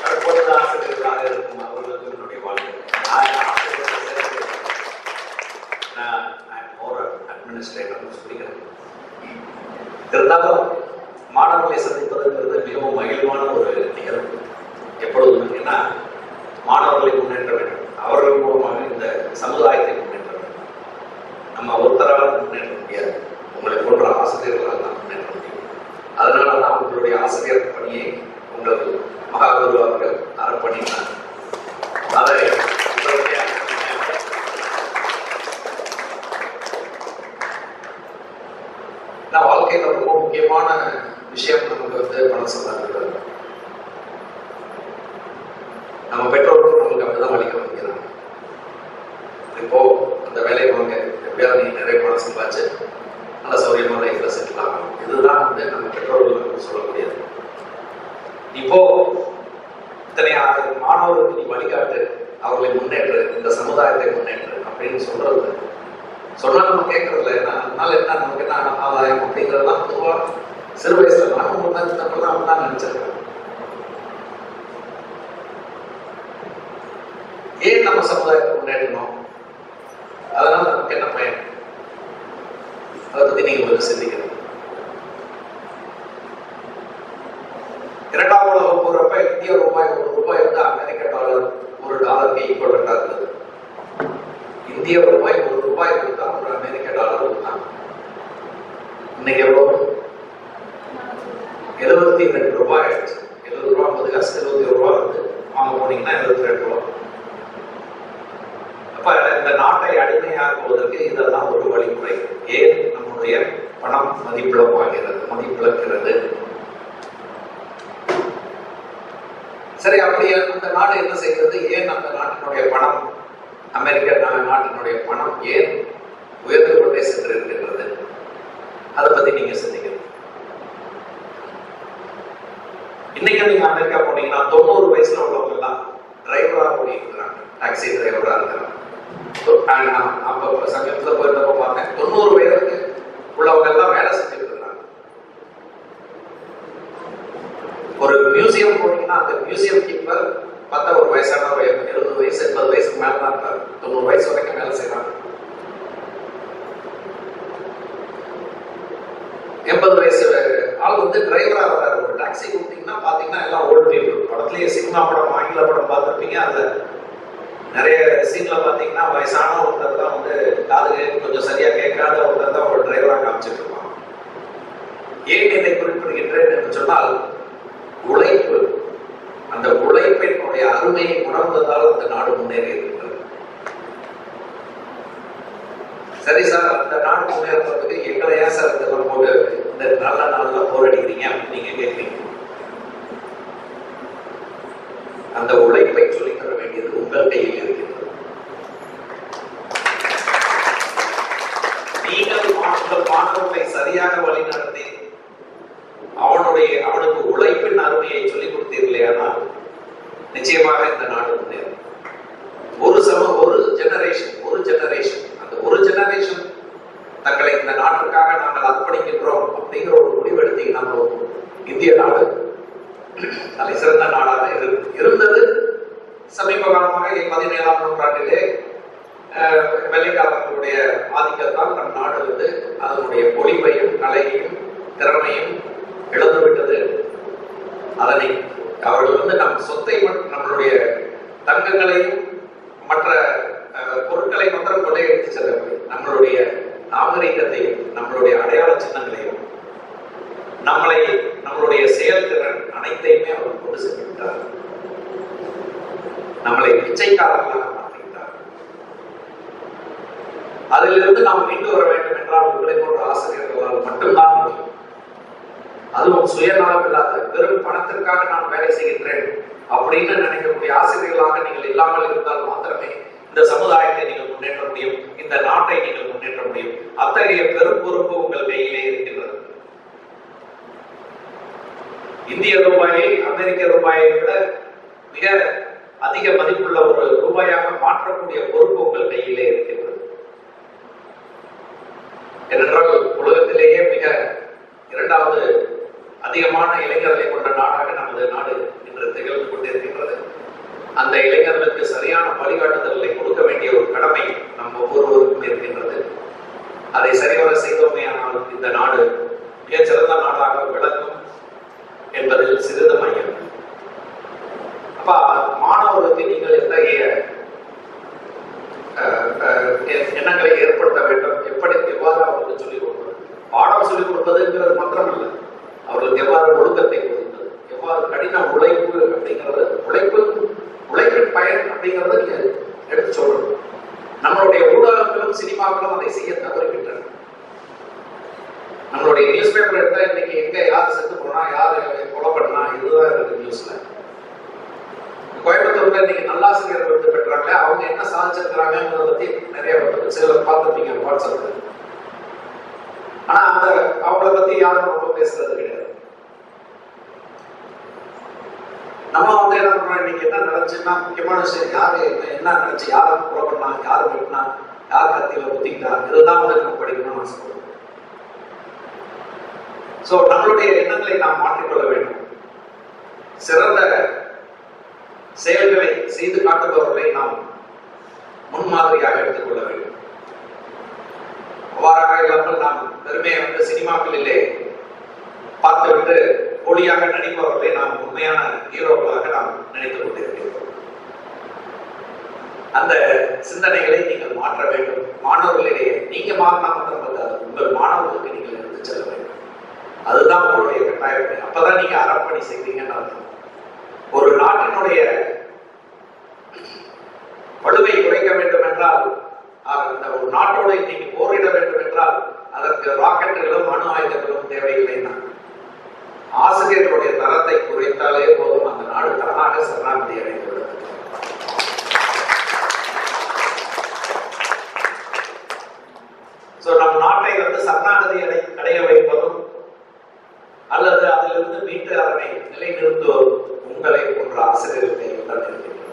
தற்பொழுது ஆசிரியர்களாக இருக்கும் அவர்களுக்கும் என்னுடைய வாழ்த்துக்கள். இருந்தாலும் மாணவர்களை சந்திப்பதற்கிறது மிகவும் மகிழ்வான ஒரு நிகழ்வு எப்பொழுதும். ஏன்னா மாணவர்களை முன்னேற்ற வேண்டும், அவர்கள் மூலமாக இந்த சமுதாயத்தை முன்னேற்ற வேண்டும். நம்ம ஒருத்தரால் முன்னேற்ற முடியாது, உங்களை போன்ற ஆசிரியர்களால் தான் முன்னேற்ற முடியும். அதனாலதான் உங்களுடைய ஆசிரியர் பணியை உங்கள் மகாகுரு அவர்கள் அர்ப்பணித்தார். அதை நான் வாழ்க்கையில் ரொம்ப முக்கியமான விஷயம் நமக்கு வந்து மனசு தான். நம்ம பெற்றோர்கள் நமக்கு அப்படிதான் வலிக்க வைக்கிறாங்க. இப்போ அந்த வேலையை வாங்க, எப்படியாவது நீ நிறைய பணம் சம்பாதிச்சு நல்ல சௌரியமான லைஃப்ல செட்டில் ஆகணும். இதுதான் வந்து நம்ம பெற்றோர்களுக்கு சொல்லக்கூடியது. இப்போ இத்தனை மாணவர்களுக்கு நீ வழிகாட்டு, அவர்களை முன்னேற்று, இந்த சமுதாயத்தை முன்னேற்று அப்படின்னு சொல்றது சொன்னா நம்ம கேட்கறதில்ல. ஏன்னா அதனால என்ன நமக்கு என்ன ஆதாயம் அப்படிங்கிறதுலாம் பொதுவா சிறு வயசுல நானும் அப்படிதான் நினைச்சிருக்கேன். ஏன் நம்ம சமுதாயத்தை முன்னேற்றணும், அதனால நமக்கு என்ன பயன், அதை பத்தி நீங்க கொஞ்சம் சிந்திக்கணும். இரண்டாம் உலக போறப்ப இந்திய ரூபாய் ₹1 வந்து அமெரிக்க டாலர் $1 ஈக்குவலண்டா இருந்தது. இந்திய ரூபாய் ₹1 கொடுத்தா ஒரு அமெரிக்க டாலர் கொடுத்தாங்க. இன்னைக்கு எவ்வளவு? ₹72 ஆயிடுச்சு. ₹70 50 காசு ₹71 வந்து வாங்க போனீங்கன்னா ₹72. அப்ப இந்த நாட்டை அடிமையாக்குவதற்கு இதெல்லாம் ஒரு வழிமுறை. ஏன் நம்முடைய பணம் மதிப்பிழக்கிறது? சரி, அப்படி அந்த நாடு என்ன செய்கிறது? ஏன் அந்த நாட்டினுடைய பணம், அமெரிக்க நாட்டினுடைய பணம் ஏன் உயர்ந்து கொண்டே சென்று இருக்கின்றது? அதை பத்தி நீங்க சிந்திக்கணும். இன்னைக்கு நீங்க அமெரிக்கா போனீங்கன்னா 90 வயசுல உள்ளவங்க எல்லாம் டிரைவரா போயிருக்கிறாங்க, டாக்ஸி டிரைவரா இருக்கிறாங்க. சமீபத்தில் போயிருந்தப்ப பார்த்தேன், 90 வயதுக்கு உள்ளவங்க எல்லாம் வேலை செஞ்சுட்டு இருக்கிறாங்க. ஒரு மியூசியம் போனீங்கன்னா அந்த மியூசியம் கீப்பர் பார்த்தா ஒரு வயசானவர் 70 வயசு 80 வயசுக்கு மேல தான் இருக்காரு. 90 வயசு வரைக்கும் வேலை செய்யறாங்க. 80 வயசு ஆள் வந்து டிரைவரா வர்றாரு. ஒரு டாக்ஸி கொடுத்தீங்கன்னா பாத்தீங்கன்னா எல்லாம் ஓல்டு பீப்புள். படத்துலயே சினிமா படம், ஆங்கில படம் பார்த்துருப்பீங்க. அதுல நிறைய சீன்ல பாத்தீங்கன்னா வயசான ஒருத்தர் தான் வந்து காது கொஞ்சம் சரியா கேட்காத ஒருத்தர் தான் ஒரு டிரைவரா காமிச்சிட்டு இருப்பாங்க. ஏன் இதை குறிப்பிடுகின்றேன் என்று சொன்னால், உழைப்பு, அந்த உழைப்பினுடைய அருமையை உணர்ந்ததால் அந்த நாடு முன்னேறி இருக்கிறது. சரி சார், அந்த நாடு முன்னேறதுக்கு எங்களை ஏன் சார் இதெல்லாம் போட்டு இந்த நல்ல நாள்ல போராடிக்கிறீங்க அப்படின்னு நீங்க கேட்கிறீங்க. அந்த உழைப்பை சொல்லித் தர வேண்டியது உங்கள் கையில் இருக்கிறது. நீங்கள் உங்கள் மாணவர்களை சரியாக வழிநடத்தி அவனுக்கு உழைப்பின் அருமையை சொல்லிக் கொடுத்தீர்களேயானால் நிச்சயமாக இந்த நாடு முன்னேறும். ஒரு ஜெனரேஷன் அந்த ஒரு ஜெனரேஷன் தங்களை இந்த நாட்டுக்காக நாங்கள் அர்ப்பணிக்கின்றோம் அப்படிங்கிற ஒரு முடிவு எடுத்தீங்கன்னா இந்திய நாடு தலை சிறந்த நாடாக இருந்தது. சமீப காலமாக 17ஆம் நூற்றாண்டிலே வெள்ளைக்காரர்களுடைய ஆதிக்கத்தால் நம் நாடு வந்து அதனுடைய பொலிவையும் கலையையும் திறமையும் இழந்துவிட்டது. அதனை அவர்கள் வந்து நம் சொத்தை, நம்மளுடைய தங்கங்களையும் மற்ற பொருட்களை மாத்திரம் கொள்ளையடித்து செல்லவில்லை. நம்மளுடைய நாகரிகத்தையும் நம்மளுடைய அடையாள சின்னங்களையும் நம்மளுடைய செயல்திறன் அனைத்தையுமே அவர் கொண்டு சென்றுவிட்டார். நம்மளை பிச்சைக்காரர்களாக மாற்றிவிட்டார். அதிலிருந்து நாம் மீண்டு வர வேண்டும் என்றால் உங்களை போன்ற ஆசிரியர்களால் மட்டும்தான் முடியும். அதுவும் சுயநலம் இல்லாத, வெறும் பணத்திற்காக நான் வேலை செய்கின்றேன் அப்படின்னு நினைக்கக்கூடிய ஆசிரியர்களாக நீங்கள் இல்லாமல் இருந்தால் மாத்திரமே இந்த சமுதாயத்தை நீங்கள் முன்னேற்ற முடியும், இந்த நாட்டை நீங்கள் முன்னேற்ற முடியும். அத்தகைய பெரும் பொறுப்பு உங்கள் கையிலே இருக்கின்றது. இந்திய ரூபாயை அமெரிக்க ரூபாயை விட மிக அதிக மதிப்புள்ள ஒரு ரூபாயாக மாற்றக்கூடிய பொறுப்பு உங்கள் கையிலே இருக்கின்றது. ஏனென்றால் உலகத்திலேயே மிக 2வது அதிகமான இளைஞர்களை கொண்ட நாடாக நமது நாடு இன்று திகழ்ந்து கொண்டிருக்கின்றது. அந்த இளைஞர்களுக்கு சரியான வழிகாட்டுதல்களை கொடுக்க வேண்டிய ஒரு கடமை நம் ஒவ்வொருவருக்கும் இருக்கின்றது. அதை சரிவர செய்தோமே ஆனால் இந்த நாடு மிகச்சிறந்த நாடாக விளங்கும் என்பதில் சிறிது மையம். அப்ப மாணவர்களுக்கு நீங்கள் எத்தகைய எண்ணங்களை ஏற்படுத்த வேண்டும், எவ்வாறு அவர்களுக்கு சொல்லிக் கொடுப்பது, பாடம் சொல்லிக் கொடுப்பதுங்கிறது மாத்திரமல்ல, அவர்களுக்கு எவ்வாறு ஒழுக்கத்தை கொடுப்பது, எவ்வாறு கடின உழைப்பு அப்படிங்கிறது, உழைப்பின் பயன் அப்படிங்கிறத நீங்க எடுத்து சொல்லணும். நம்மளுடைய ஊடகங்களும் சினிமாக்களும் அதை செய்ய தவறுகின்றன. நம்மளுடைய நியூஸ் பேப்பர் எடுத்தா இன்னைக்கு எங்க யார் செத்து போனா, யாரு கொலை பண்ணா, இதுதான் இருக்கு நியூஸ்ல. கோயம்புத்தூர்ல இன்னைக்கு நல்லாசிரியர் விருது பெற்றாங்களே, அவங்க என்ன சாதிச்சிருக்கிறாங்கிறத பத்தி நிறைய சிலர் பார்த்துருப்பீங்க வாட்ஸ்அப்ல. ஆனா அவங்கள பத்தி யாரும் ரொம்ப பேசுறது கிடையாது. நம்ம வந்து என்ன பண்றோம், இன்னைக்கு என்ன நடந்துச்சுன்னா முக்கியமான விஷயம், யாரு என்ன நடந்துச்சு, யாரை கொலை பண்ணா, யாரு வெட்டினா, யார் கத்தியில குத்திக்கிட்டா, இதுதான் வந்து நம்ம படிக்கணும்னு ஆசைப்படுறோம். சோ நம்மளுடைய எண்ணங்களை நாம் மாற்றிக்கொள்ள வேண்டும். சிறந்த செயல்களை செய்து காட்டுபவர்களை நாம் முன்மாதிரியாக எடுத்துக்கொள்ள வேண்டும். அவ்வாறாக இல்லாமல் நாம் பெருமையை வந்து சினிமாக்களிலே பார்த்துவிட்டு ஓடி போலியாக நடிப்பவர்களை நாம் உண்மையான ஹீரோக்களாக நாம் நினைத்துக் கொண்டிருக்கிறோம். அந்த சிந்தனைகளை நீங்கள் மாற்ற வேண்டும். மாணவர்களிடையே நீங்க மாறினா மட்டும் பத்தாது, உங்கள் மாணவர்களுக்கு நீங்கள் எடுத்து செல்ல வேண்டும். அதுதான் உங்களுடைய கட்டாயப்பணி. அப்பதான் நீங்க அறப்பணி செய்வீங்கன்னு அர்த்தம். ஒரு நாட்டினுடைய வலுவை குறைக்க வேண்டும் என்றால், ஒரு நாட்டோடு இன்னைக்கு போரிட வேண்டும் என்றால் அதற்கு ராக்கெட்டுகளும் அணு ஆயுதங்களும் தேவையில்லை. ஆசிரியர்களுடைய தரத்தை குறைத்தாலே போதும், அந்த நாடு தானாக சரணாகதி அடைந்துள்ளது. நம் நாட்டை சரணாகதி அடைய வைப்பதும் அல்லது அதிலிருந்து மீட்டு அதனை நிலைநிறுத்துவதும் உங்களை போன்ற ஆசிரியர்கள் கையில் தான் இருக்கின்றன.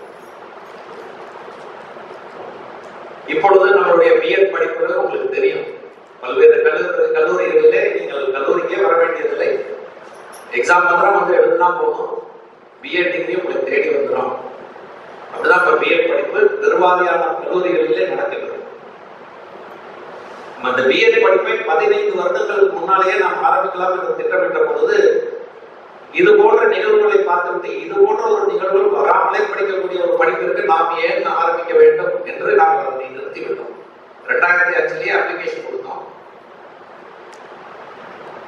இப்பொழுது நம்மளுடைய பிஎட் படிப்புகள் உங்களுக்கு தெரியும். பல்வேறு கல்லூரிகளிலே நீங்கள் கல்லூரிக்கே வர வேண்டியதில்லை. எக்ஸாம் மாத்திரம் எழுதினா போதும், பிஎட் டிகிரி உங்களுக்கு தேடி வந்துடும். அப்படிதான் இப்ப பிஎட் படிப்பு பெருவாரியான கல்லூரிகளிலே நடக்கிறது. அந்த பிஎட் படிப்பை 15 வருடங்களுக்கு முன்னாலேயே நாம் ஆரம்பிக்கலாம் என்று திட்டமிட்ட பொழுது இது போன்ற நிகழ்வுகளை பார்த்துவிட்டு இது போன்ற ஒரு நிகழ்வுகள் வராமலே படிக்கக்கூடிய ஒரு படிப்பிற்கு நாம் ஏன் ஆரம்பிக்க வேண்டும் என்று நாங்கள் அதனை நிறுத்திவிட்டோம். 2005 அப்ளிகேஷன் கொடுத்தோம்.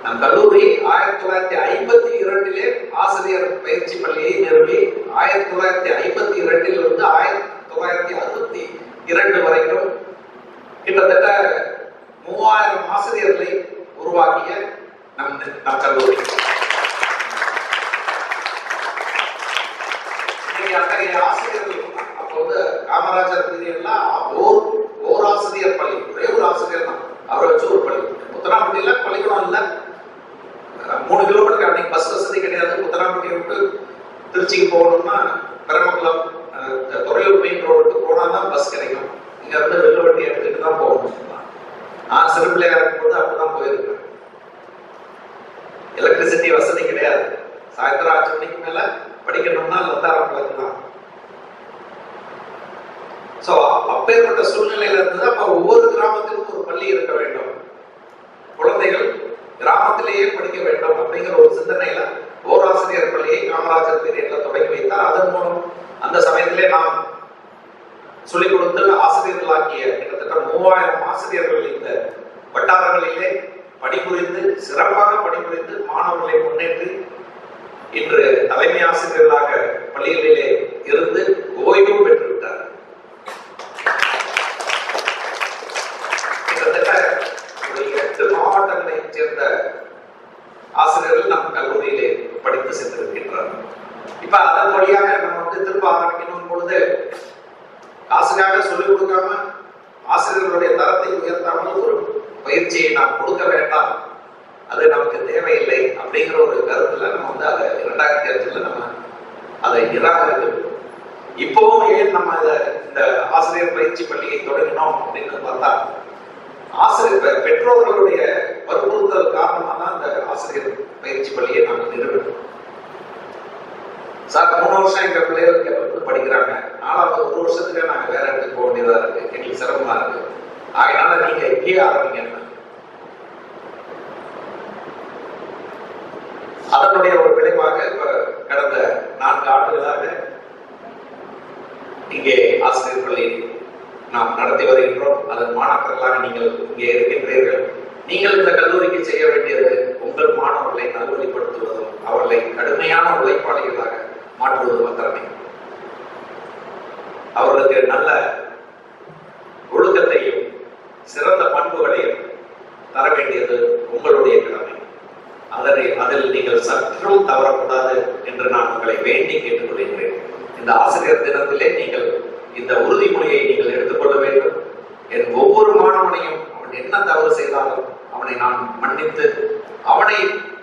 நம் கல்லூரி 1952 ஆசிரியர் பயிற்சி பள்ளியை நிறுவி 1952 இருந்து 1962 வரைக்கும் கிட்டத்தட்ட 3000 ஆசிரியர்களை உருவாக்கிய நம் கல்லூரி. அத்தகைய ஆசிரியர்கள் அப்போ காமராஜர் பீரியட்ல ஓர் ஆசிரியர் பள்ளி, ஒரே ஒரு ஆசிரியர் தான், அவரை வச்சு ஒரு பள்ளி. புத்தனாம்பட்டியில பள்ளிக்கூடம் இல்ல, 3 கிலோமீட்டருக்கு அன்னைக்கு பஸ் வசதி கிடையாது. புத்தனாம்பட்டியை விட்டு திருச்சிக்கு போகணும்னா பெரமக்குளம் துறையூர் மெயின் ரோடுக்கு போனாதான் பஸ் கிடைக்கும். இங்க இருந்து வெள்ளவட்டி எடுத்துட்டு தான் போகணும். நான் சிறு பிள்ளையா இருக்கும்போது அப்படிதான் போயிருக்கேன். எலக்ட்ரிசிட்டி வசதி கிடையாது. சாயந்தரம் 5 மணிக்கு மேல படிக்கணும்னா லத்தாரம் கலக்கலாம். சோ அப்பேற்பட்ட சூழ்நிலையில இருந்து அப்ப ஒவ்வொரு கிராமத்திற்கும் ஒரு பள்ளி இருக்க வேண்டும், குழந்தைகள் கிராமத்திலேயே படிக்க வேண்டும் அப்படிங்கிற ஒரு சிந்தனையில ஓராசிரியர் பள்ளியை காமராஜர் பீரியட்ல தொடங்கி வைத்தார். அதன் மூலம் அந்த சமயத்திலே நாம் சொல்லிக் கொடுத்து ஆசிரியர்களாக்கிய கிட்டத்தட்ட 3000 ஆசிரியர்கள் இந்த வட்டாரங்களிலே பணிபுரிந்து சிறப்பாக பணிபுரிந்து மாணவர்களை முன்னேற்றி இன்று தலைமை ஆசிரியர்களாக பள்ளிகளிலே இருந்து ஓய்வும் பெற்றுவிட்டார். கிட்டத்தட்ட 8 மாவட்டங்களைச் சேர்ந்த ஆசிரியர்கள் நம் கல்லூரியிலே படித்து சென்றிருக்கின்றனர். இப்ப அதன் வழியாக நம்ம திரும்ப ஆரம்பிக்கணும் பொழுது காசுக்காக சொல்லிக் கொடுக்காம ஆசிரியர்களுடைய தரத்தை உயர்த்தாமல் ஒரு பயிற்சியை நாம் கொடுக்க வேண்டாம், அது நமக்கு தேவையில்லை அப்படிங்கிற ஒரு கருத்துல நம்ம அதை 2005 நம்ம அதை நிராகரிக்கிறோம். இப்பவும் ஏன் நம்ம இந்த ஆசிரியர் பயிற்சி பள்ளியை தொடங்கினோம் அப்படின்னு பார்த்தா, ஆசிரியர் பெற்றோர்களுடைய வற்புறுத்தல் காரணமாக தான் இந்த ஆசிரியர் பயிற்சி பள்ளியை நாங்கள் நிறுவனம். சார் 3 வருஷம் எங்க பிள்ளைகள் படிக்கிறாங்க, 4வது 1 வருஷத்துக்கு நாங்க வேற இடத்துக்கு போக வேண்டியதா இருக்கு, எங்களுக்கு சிரமமா இருக்கு, அதனால நீங்க இங்கேயே ஆரம்பிங்க. அதனுடைய ஒரு விளைவாக இப்ப கடந்த 4 ஆண்டுகளாக இங்கே ஆசிரியர் பள்ளி நாம் நடத்தி வருகின்றோம். அதன் மாணாக்கர்களாக நீங்கள் இங்கே இருக்கின்றீர்கள். நீங்கள் இந்த கல்லூரிக்கு செய்ய வேண்டியது உங்கள் மாணவர்களை நல்வழிப்படுத்துவதும் அவர்களை கடுமையான உழைப்பாளிகளாக மாற்றுவது மாத்திரமே. அவர்களுக்கு நல்ல ஒழுக்கத்தையும் சிறந்த பண்புகளையும் தர வேண்டியது உங்களுடைய கடமை. அதில் நீங்கள் சற்றும் தவறக்கூடாது என்று நான் உங்களை வேண்டி கேட்டுக்கொள்கிறேன். இந்த ஆசிரியர் தினத்திலே நீங்கள் இந்த உறுதிமொழியை நீங்கள் எடுத்துக்கொள்ள வேண்டும். என் ஒவ்வொரு மாணவனையும் அவன் என்ன தவறு செய்தாலும் அவனை நான் மன்னித்து அவனை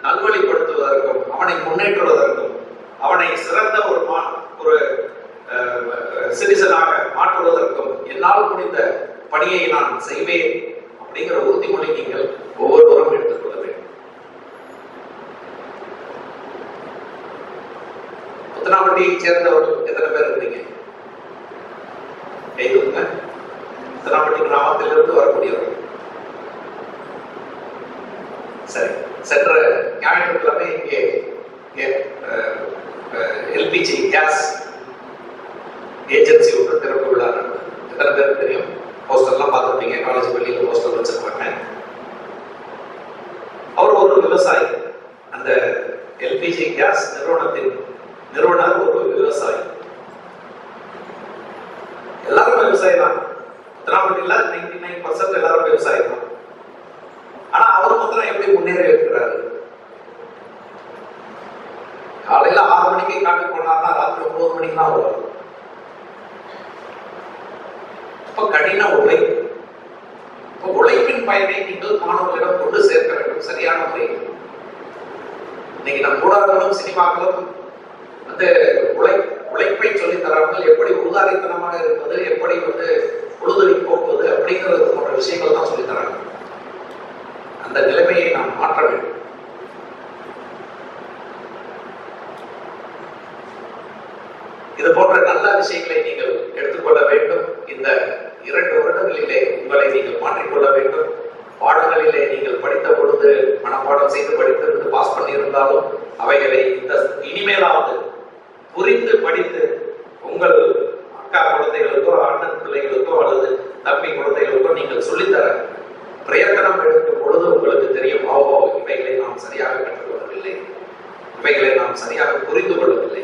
நல்வழிப்படுத்துவதற்கும் அவனை முன்னேற்றுவதற்கும் அவனை சிறந்த ஒரு சிட்டிசனாக மாற்றுவதற்கும் என்னால் முடிந்த பணியை நான் செய்வேன் அப்படிங்கிற உறுதிமொழி நீங்கள் ஒவ்வொருவரும் எடுத்துக்கொள்ள வேண்டும். புத்தனாம்பட்டியை சேர்ந்தவர்கள் எத்தனை பேர் இருக்கீங்க? கை தூக்குங்க. புத்தனாம்பட்டி கிராமத்திலிருந்து வரக்கூடியவர்கள். சரி, சென்ற ஞாயிற்றுக்கிழமை இங்கே எல்பிஜி கேஸ் ஏஜென்சி ஒன்று திறப்பு விழா நடந்தது. எத்தனை பேருக்கு தெரியும்? போஸ்டர்லாம் பார்த்துருப்பீங்க, காலேஜ் வெளியில் போஸ்டர் வச்சிருப்பாங்க. அவர் ஒரு விவசாயி. அந்த எல்பிஜி கேஸ் நிறுவனத்தின் நிறுவனர் ஒரு விவசாயி. எல்லாரும் விவசாயி தான். உத்தராபட்டியில 99% எல்லாரும் விவசாயி தான். ஆனா அவர் மாத்திரம் எப்படி முன்னேறி இருக்கிறாரு? காலையில 6 மணிக்கு காட்டு போனார்னா ராத்திரி 9 மணிக்கு தான் வரும். இப்ப கடின உழைப்பு. இப்ப உழைப்பின் பயனை நீங்கள் மாணவர்களிடம் கொண்டு சேர்க்க வேண்டும் சரியான முறையில். இன்னைக்கு நம் ஊடகங்களும் சினிமாக்களும் வந்து உழைப்பை சொல்லி தராமல் எப்படி உதாரித்தனமாக இருப்பது, எப்படி வந்து பொழுதுரை போக்குவது அப்படிங்கிறது போன்ற விஷயங்கள் தான் சொல்லி தராங்க. அந்த நிலைமையை நாம் மாற்ற வேண்டும். இது போன்ற நல்ல விஷயங்களை நீங்கள் எடுத்துக்கொள்ள வேண்டும். இந்த 2 வருடங்களிலே உங்களை நீங்கள் மாற்றிக்கொள்ள வேண்டும். பாடங்களிலே நீங்கள் படித்த பொழுது மனப்பாடம் செய்து படித்திருந்து பாஸ் பண்ணியிருந்தாலும் அவைகளை இந்த இனிமேலாவது புரிந்து படித்து உங்கள் அக்கா குழந்தைகளுக்கோ அண்ணன் பிள்ளைகளுக்கோ அல்லது தம்பி குழந்தைகளுக்கோ நீங்கள் சொல்லித்தர பிரயத்தனம் எடுக்கும் பொழுது உங்களுக்கு தெரியும், இவைகளை நாம் சரியாக கற்றுக்கொள்ளவில்லை, இவைகளை நாம் சரியாக புரிந்து கொள்ளவில்லை,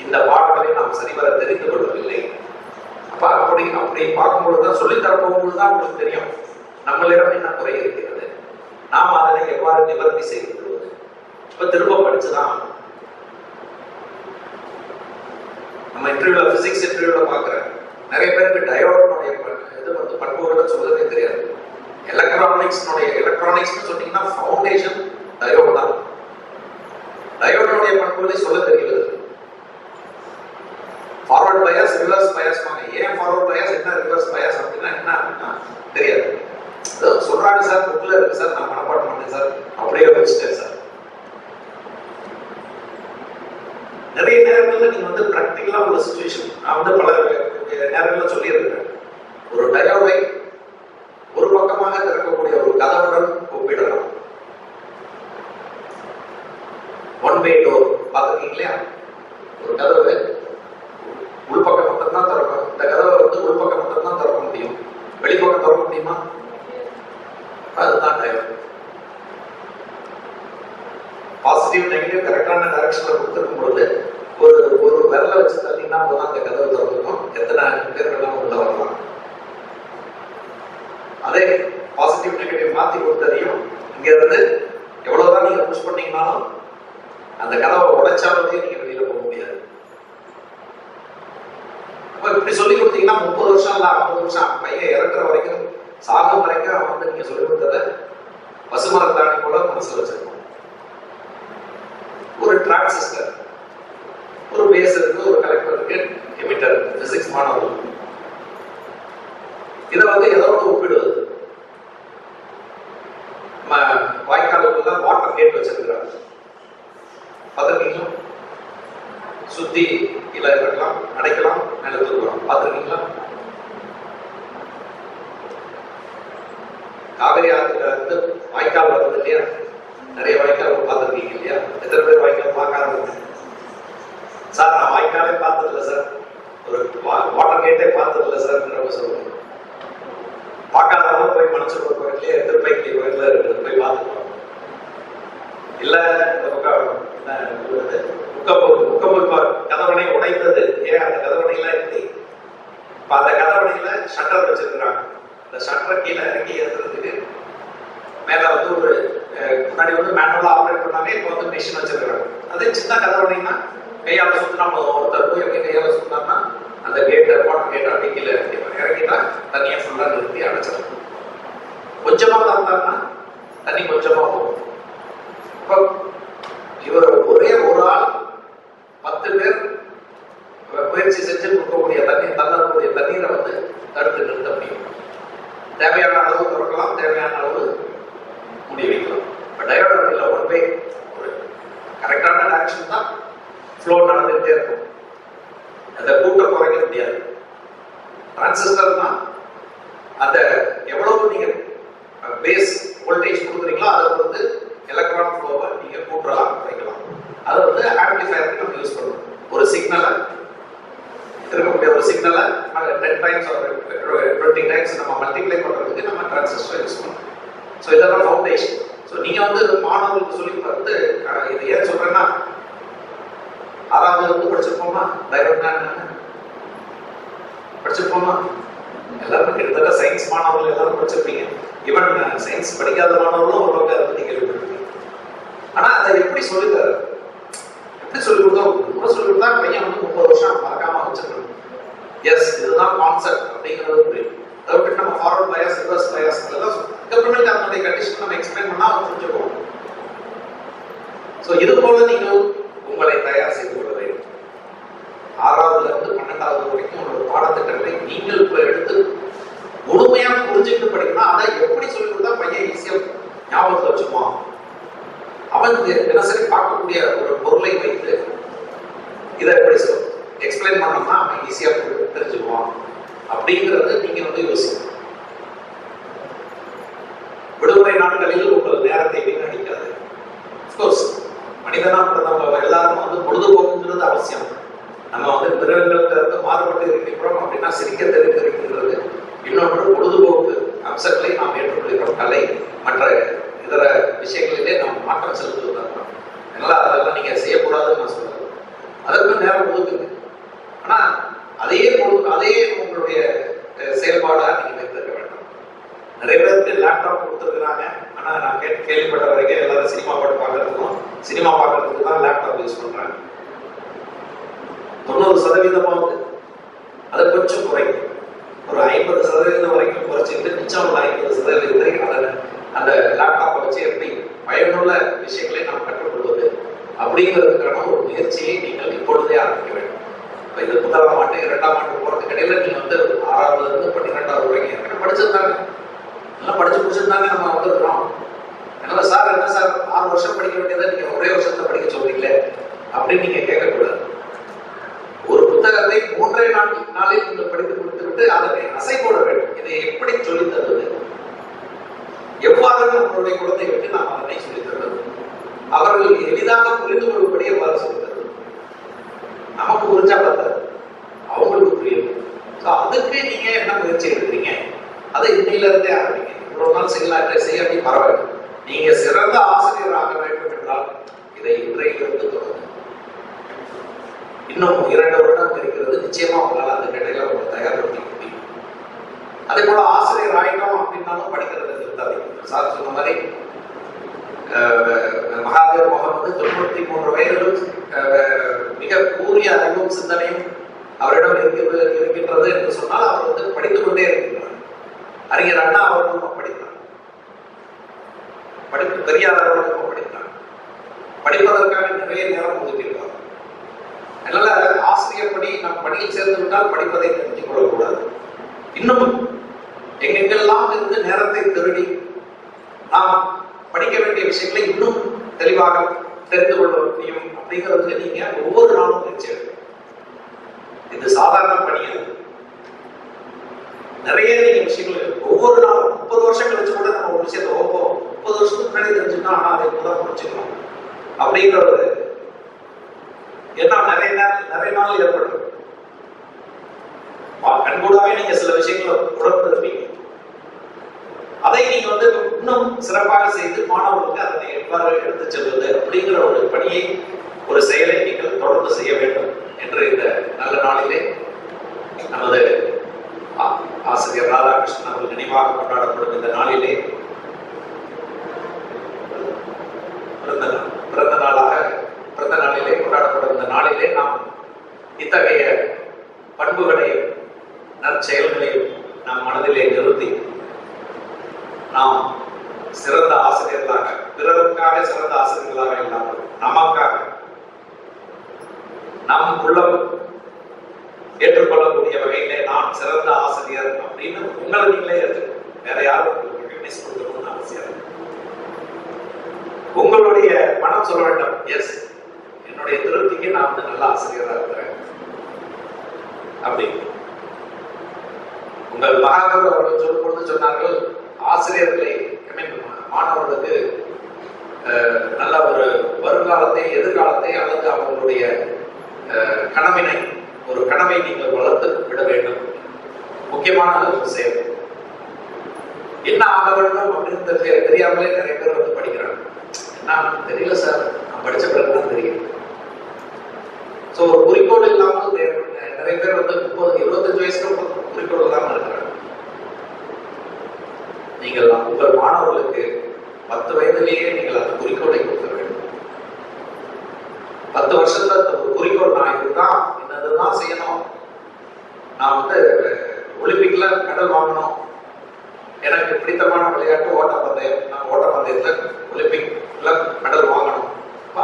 இந்த பாடங்களை நாம் சரிவர தெரிந்து கொள்ளவில்லை. அப்ப அப்படி பார்க்கும்பொழுதுதான் சொல்லித்தர போகும்போது தான் உங்களுக்கு தெரியும் நம்மளிடம் என்ன குறை இருக்கிறது, நாம் அதனை எவ்வாறு நிவர்த்தி செய்து கொள்வது. இப்ப திரும்ப படிச்சுதான் நம்ம இன்டர்வியூல பிசிக்ஸ் இன்டர்வியூல பாக்குறேன், நிறைய பேருக்கு டயோடனுடைய இது வந்து பண்புகளை சொல்றதே தெரியாது. எலக்ட்ரானிக்ஸ் சொன்னீங்கன்னா ஃபவுண்டேஷன் டயோடு தான். டயோடனுடைய பண்புகளை சொல்ல தெரியுது. Forward bias, reverse bias. ஏன் ஃபார்வர்ட் பயாஸ், என்ன ரிவர்ஸ் பயாஸ் அப்படின்னா என்ன தெரியாது. சொல்றாங்க சார், புக்ல இருக்கு சார், நான் மனப்பாடம் பண்ணேன் சார், அப்படியே வச்சுட்டேன் சார். நிறைய நேரங்கள்ல நீங்க வந்து பிராக்டிகலா உள்ள சிச்சுவேஷன் நான் வந்து பல நேரங்களில் சொல்லியிருக்கிறேன். ஒரு டயோடை ஒரு பக்கமாக திறக்கக்கூடிய ஒரு கதவுடன் ஒப்பிடலாம். ஒன் வே டோர் பார்த்துருக்கீங்க இல்லையா? ஒரு கதவு உள்பக்கம் மட்டும்தான் திறக்கும். இந்த கதவை வந்து உள்பக்கம் மட்டும்தான் திறக்க முடியும், வெளிப்பக்கம் திறக்க முடியுமா? அதுதான் டயோடு. பாசிட்டிவ் நெகட்டிவ் கரெக்டான டைரக்ஷன்ல கொடுத்துருக்கும் பொழுது ஒரு விரல வச்சு தள்ளினா போதும் அந்த கதவு திறக்கும். எத்தனை பேர்கள்லாம் உள்ள வரலாம். அதே பாசிட்டிவ் நெகட்டிவ் மாத்தி கொடுத்ததையும் இங்க இருந்து எவ்வளவுதான் நீங்க புஷ் பண்ணீங்கன்னாலும் அந்த கதவை உடைச்சாலே நீங்க வெளியில போக முடியாது. இப்படி சொல்லி கொடுத்தீங்கன்னா 30 வருஷம் இல்ல 50 வருஷம் பையன் இறக்குற வரைக்கும் சாகும் வரைக்கும் அவன் வந்து நீங்க சொல்லி கொடுத்தத பசுமரத்தாணி போல மனசுல வச்சிருக்கோம். ஒரு டிரான்சிஸ்டர், ஒரு பேஸ் இருக்கு, ஒரு கலெக்டர் இருக்கு, எமிட்டர், பிசிக்ஸ் மாணவர்கள் இதை வந்து எதோட ஒப்பிடுவது. வாய்க்காலுக்குள்ள வாட்டர் கேட் வச்சிருக்கிறாங்க, பார்த்துருக்கீங்களா? சுத்தி கீழே இறக்கலாம், அடைக்கலாம், மேல தூக்கலாம், பார்த்துருக்கீங்களா? காவிரி ஆற்றுல இருந்து வாய்க்கால் வருது இல்லையா? நிறைய வாய்க்கால் பார்த்துருக்கீங்க இல்லையா? எத்தனை பேர் வாய்க்கால் பார்க்காத? சார் நான் வாய்க்காலே பார்த்ததில்லை சார், ஒரு வாட்டர் கேட்டே பார்த்ததில்லை சார் சொல்லுவாங்க. பார்க்காதவங்க போய் மனசூர் கோயிலே திருப்பைக்கு கோயில இருக்கிறது போய் பார்த்துக்கலாம். இல்ல கதவணை உடைத்தது ஏன்? அந்த கதவணையில இருக்கு. இப்ப அந்த கதவணையில ஷட்டர் வச்சிருக்கிறாங்க. இந்த ஷட்டர் கீழே இறக்கி ஏற்றுறதுக்கு மேல வந்து ஒரு முன்னாடி வந்து மேனுவலா ஆப்ரேட் பண்ணாங்க, இப்ப வந்து மிஷின் வச்சிருக்காங்க. அதே சின்ன கதவணைன்னா கையால சுத்தினா ஒருத்தர் போய் அப்படி கையால சுத்தினா அந்த கேட்டை வாட்டர் கேட்டை அப்படி கீழே இறக்கிட்டா தண்ணியை ஃபுல்லா நிறுத்தி அடைச்சிடும். கொஞ்சமா தந்தாங்கன்னா தண்ணி கொஞ்சமா போகும். இப்போ இவர் ஒரே ஒரு ஆள் 10 பேர் முயற்சி செஞ்சு கொடுக்கக்கூடிய தள்ளக்கூடிய தண்ணீரை வந்து தடுத்து நிறுத்த முடியும். தேவையான அளவு திறக்கலாம், தேவையான அளவு மூடி வைக்கலாம். இப்போ டயோடில் ஒன் வே ஒரு கரெக்டான டைரக்ஷன் தான் ஃப்ளோ நடந்துகிட்டே இருக்கும். அந்த கூட்டம் குறைக்க முடியாது. டிரான்சிஸ்டர் தான் அந்த எவ்வளவு நீங்க பேஸ் வோல்டேஜ் கொடுக்குறீங்களோ அதை வந்து எலக்ட்ரான் ஃப்ளோவை நீங்க கூட்டலாம், குறைக்கலாம். அதை வந்து ஆம்பிளிஃபயருக்கு நம்ம யூஸ் பண்ணுவோம். ஒரு ஒரு சிக்னலை இருக்கக்கூடிய ஒரு சிக்னலை 10 டைம்ஸ் 20 டைம்ஸ் நம்ம மல்டிப்ளை பண்றதுக்கு நம்ம டிரான்சிஸ்டர் யூஸ் பண்ணோம். ஸோ இதெல்லாம் ஃபவுண்டேஷன். ஸோ நீங்க வந்து மாணவர்களுக்கு சொல்லி பார்த்து இது ஏன் சொல்றேன்னா, 6வது படிச்சிருப்போமா டைரக்டா படிச்சிருப்போமா? எல்லாருமே கிட்டத்தட்ட சயின்ஸ் மாணவர்கள் எல்லாரும் படிச்சிருப்பீங்க. ஈவன் சயின்ஸ் படிக்காத மாணவர்களும் ஓரளவுக்கு அதை பத்தி கேள்விப்பட்டிருப்பீங்க. ஆனா அதை எப்படி சொல்லித்தர, எப்படி சொல்லி கொடுத்தோம்? முறை சொல்லி கொடுத்தா பையன் வந்து 30 வருஷம் மறக்காம வச்சிருக்கணும். எஸ், இதுதான் கான்செப்ட் அப்படிங்கிறது புரியும். அதை விட்டு நம்ம ஃபார்வர்ட் பயாஸ் ரிவர்ஸ் பயாஸ் எல்லாம் அதுக்கப்புறமேட்டு அதனுடைய கண்டிஷன் நம்ம எக்ஸ்பிளைன் பண்ணா அவங்க புரிஞ்சுக்குவோம். ஸோ இது போல நீங்கள் உங்களை தயார் செய்து கொள்ள வேண்டும். 6வதுல இருந்து 12வது வரைக்கும் ஒரு பாடத்திட்டத்தை நீங்கள் இப்போ எடுத்து முழுமையா புரிஞ்சுக்கிட்டு படிக்கணும். அதை எப்படி சொல்லி கொடுத்தா பையன் ஈஸியா ஞாபகத்தை வச்சுக்குவான். அவனுக்கு தினசரி பார்க்கக்கூடிய ஒரு பொருளை வைத்து இதை எப்படி எக்ஸ்பிளைன் பண்ணோம்னா அவன் ஈஸியா தெரிஞ்சுக்குவான் அப்படிங்கிறது நீங்க வந்து யோசிக்கணும். விடுமுறை நாட்களில் உங்கள் நேரத்தை வீணடிக்காது. அஃப்கோர்ஸ் மனிதனா நம்ம எல்லாரும் வந்து பொழுதுபோக்குங்கிறது அவசியம். நம்ம வந்து மிருகங்களுக்கு மாறுபட்டு இருக்கின்றோம் அப்படின்னா சிரிக்க தெரிந்திருக்கின்றது. இன்னொன்று பொழுதுபோக்கு அம்சங்களை நாம் ஏற்றுக்கொள்கிறோம். கலை மற்ற இதர விஷயங்களிலே நாம் மாற்றம் செலுத்துவதாக. அதனால அதெல்லாம் நீங்க செய்யக்கூடாதுன்னு நான் சொல்றேன். அதற்கு நேரம் ஒதுக்குங்க. ஆனா அதே உங்களுடைய செயல்பாடா நீங்க வைத்திருக்க வேண்டாம். நிறைய பேருக்கு லேப்டாப் கொடுத்துருக்குறாங்க. ஆனா நான் கேள்விப்பட்ட வரைக்கும் எல்லாரும் சினிமா பாட்டு பார்க்கறதுக்கு தான் லேப்டாப் யூஸ் பண்றாங்க. 90% அதை கொஞ்சம் குறைக்கும். ஒரு 50% வரைக்கும் குறைச்சிட்டு மிச்சம் உள்ள 50% அந்த லேப்டாப்பை வச்சு எப்படி பயனுள்ள விஷயங்களை நாம் கற்றுக்கொள்வது அப்படிங்கிறதுக்கான ஒரு முயற்சியை நீங்கள் இப்பொழுதே ஆரம்பிக்க வேண்டும். இப்போ இது 1ஆம் ஆண்டு 2ஆம் ஆண்டு போறதுக்கு இடையில நீங்க வந்து 6வதுல இருந்து 12வது வரைக்கும் படிச்சிருந்தாங்க, நல்லா படிச்சு முடிச்சிருந்தாங்க. நம்ம வந்துருக்கிறோம். அதனால சார் என்ன சார் 6 வருஷம் படிக்க வேண்டியதை நீங்க ஒரே வருஷத்தை படிக்க சொல்றீங்களே அப்படின்னு நீங்க கேட்கக்கூடாது. ஒரு புத்தகத்தை 3 நாளில் நீங்கள் படித்து கொடுத்து விட்டு அதனை அசை போட வேண்டும். இதை எப்படி சொல்லி தருவது, எவ்வாறு நம்மளுடைய குழந்தைகளுக்கு நாம் அதனை சொல்லித் தருவது, அவர்கள் எளிதாக புரிந்து கொள்ளும்படி எவ்வாறு சொல்லித் தருவது. நமக்கு புரிஞ்சா பார்த்தாரு, அவங்களுக்கு புரியும். அதுக்கு நீங்க என்ன முயற்சி எடுக்கிறீங்க, அதை இன்னையில இருந்தே ஆரம்பிங்க. இவ்வளவு நாள் செய்ய அப்படி பரவாயில்லை. நீங்க சிறந்த ஆசிரியர் ஆக வேண்டும் என்றால் இதை இன்றையிலிருந்து தொடங்க. இன்னும் 2 வருடம் இருக்கிறது. நிச்சயமா உங்களால் அந்த கடையில உங்களை தயார்படுத்திக்க முடியும். அதே போல ஆசிரியர் ஆயிட்டோம் அப்படின்னாலும் படிக்கிறத நிறுத்தாதீங்க. சார் சொன்ன மாதிரி மகாதேவ் மோகன் வந்து 93 வயதிலும் மிக கூறிய அறிவும் சிந்தனையும் அவரிடம் இருக்கின்றது என்று சொன்னால் அவர் வந்து படித்துக் கொண்டே இருக்கின்றார். அறிஞர் அண்ணா அவர்களும் படித்தார். படிப்பு தெரியாதவர்களுக்கும் படித்தார். படிப்பதற்காக நிறைய நேரம் ஒதுக்கியிருந்தார். அதனால ஆசிரியர் பணி நம் பணியில் சேர்ந்து விட்டால் படிப்பதை தெரிஞ்சு கொள்ளக்கூடாது. இன்னும் எங்கெங்கெல்லாம் இருந்து நேரத்தை திருடி நாம் படிக்க வேண்டிய விஷயங்களை இன்னும் தெளிவாக தெரிந்து கொள்ள முடியும் அப்படிங்கிறதுக்கு நீங்க ஒவ்வொரு நாளும் முயற்சி எடுக்கணும். இது சாதாரண பணி அல்ல. நிறைய நீங்க விஷயங்கள் ஒவ்வொரு நாளும் 30 வருஷம் கழிச்சு கூட நம்ம ஒரு விஷயத்தை 30 வருஷத்துக்கு முன்னாடி தெரிஞ்சுக்கணும். ஆனா அதை முதல் முடிச்சுக்கணும் அப்படிங்கிறது ஏன்னா நிறைய நாள் ஏற்படும். கண்கூடாவே நீங்க சில விஷயங்களை உணர்ந்திருப்பீங்க. அதை நீங்க வந்து இன்னும் சிறப்பாக செய்து மாணவர்களுக்கு அதனை எவ்வாறு எடுத்து செல்வது அப்படிங்கிற ஒரு பணியை, ஒரு செயலை நீங்கள் தொடர்ந்து செய்ய வேண்டும் என்று இந்த நல்ல நாளிலே நமது ஆசிரியர் ராதாகிருஷ்ணன் அவர்கள் நினைவாக கொண்டாடப்படும் இந்த நாளிலே பிறந்த நாளிலே கொண்டாடப்படும் இந்த நாளிலே நாம் இத்தகைய பண்புகளையும் நற்செயல்களையும் நம் மனதிலே நிறுத்தி நாம் சிறந்த ஆசிரியர்களாக, பிறருக்காக சிறந்த ஆசிரியர்களாக இல்லாமல் நமக்காக நம் உள்ளம் ஏற்றுக்கொள்ளக்கூடிய வகையிலே நான் சிறந்த ஆசிரியர் அப்படின்னு உங்களை நீங்களே ஏற்றுக்கணும். வேற யாரும் ரெகக்னைஸ் கொடுக்கணும்னு அவசியம் இல்லை. உங்களுடைய மனம் சொல்ல வேண்டும், எஸ் என்னுடைய திருப்திக்கு நான் வந்து நல்ல ஆசிரியராக இருக்கிறேன் அப்படி. உங்கள் மகாகவி அவர்கள் சொல்லும் பொழுது சொன்னார்கள், ஆசிரியர்களை மாணவர்களுக்கு நல்ல ஒரு வருங்காலத்தை, எதிர்காலத்தை அல்லது அவர்களுடைய கனவை நீங்கள் வளர்த்து விட வேண்டும். முக்கியமான ஒரு செயல். என்ன ஆக வேண்டும் அப்படின்னு தெரியாமலே நிறைய பேர் வந்து படிக்கிறாங்க. நான் தெரியல சார், நான் படிச்ச பிறகுதான் தெரியும். ஸோ ஒரு குறிக்கோள் இல்லாமல் நிறைய பேர் வந்து 30-25 வயசுல குறிக்கோள் இல்லாமல் இருக்கிறாங்க. நீங்கள் உங்கள் மாணவர்களுக்கு 10 வயதிலேயே நீங்கள் அந்த குறிக்கோளை கொடுக்க வேண்டும். 10 வருஷத்துல ஒரு குறிக்கோள், நான் இதுதான் என்னதுதான் செய்யணும், நான் வந்து ஒலிம்பிக்ல மெடல் வாங்கணும், எனக்கு பிடித்தமான விளையாட்டு ஓட்டப்பந்தயம், நான் ஓட்டப்பந்தயத்துல ஒலிம்பிக்ல மெடல் வாங்கணும்.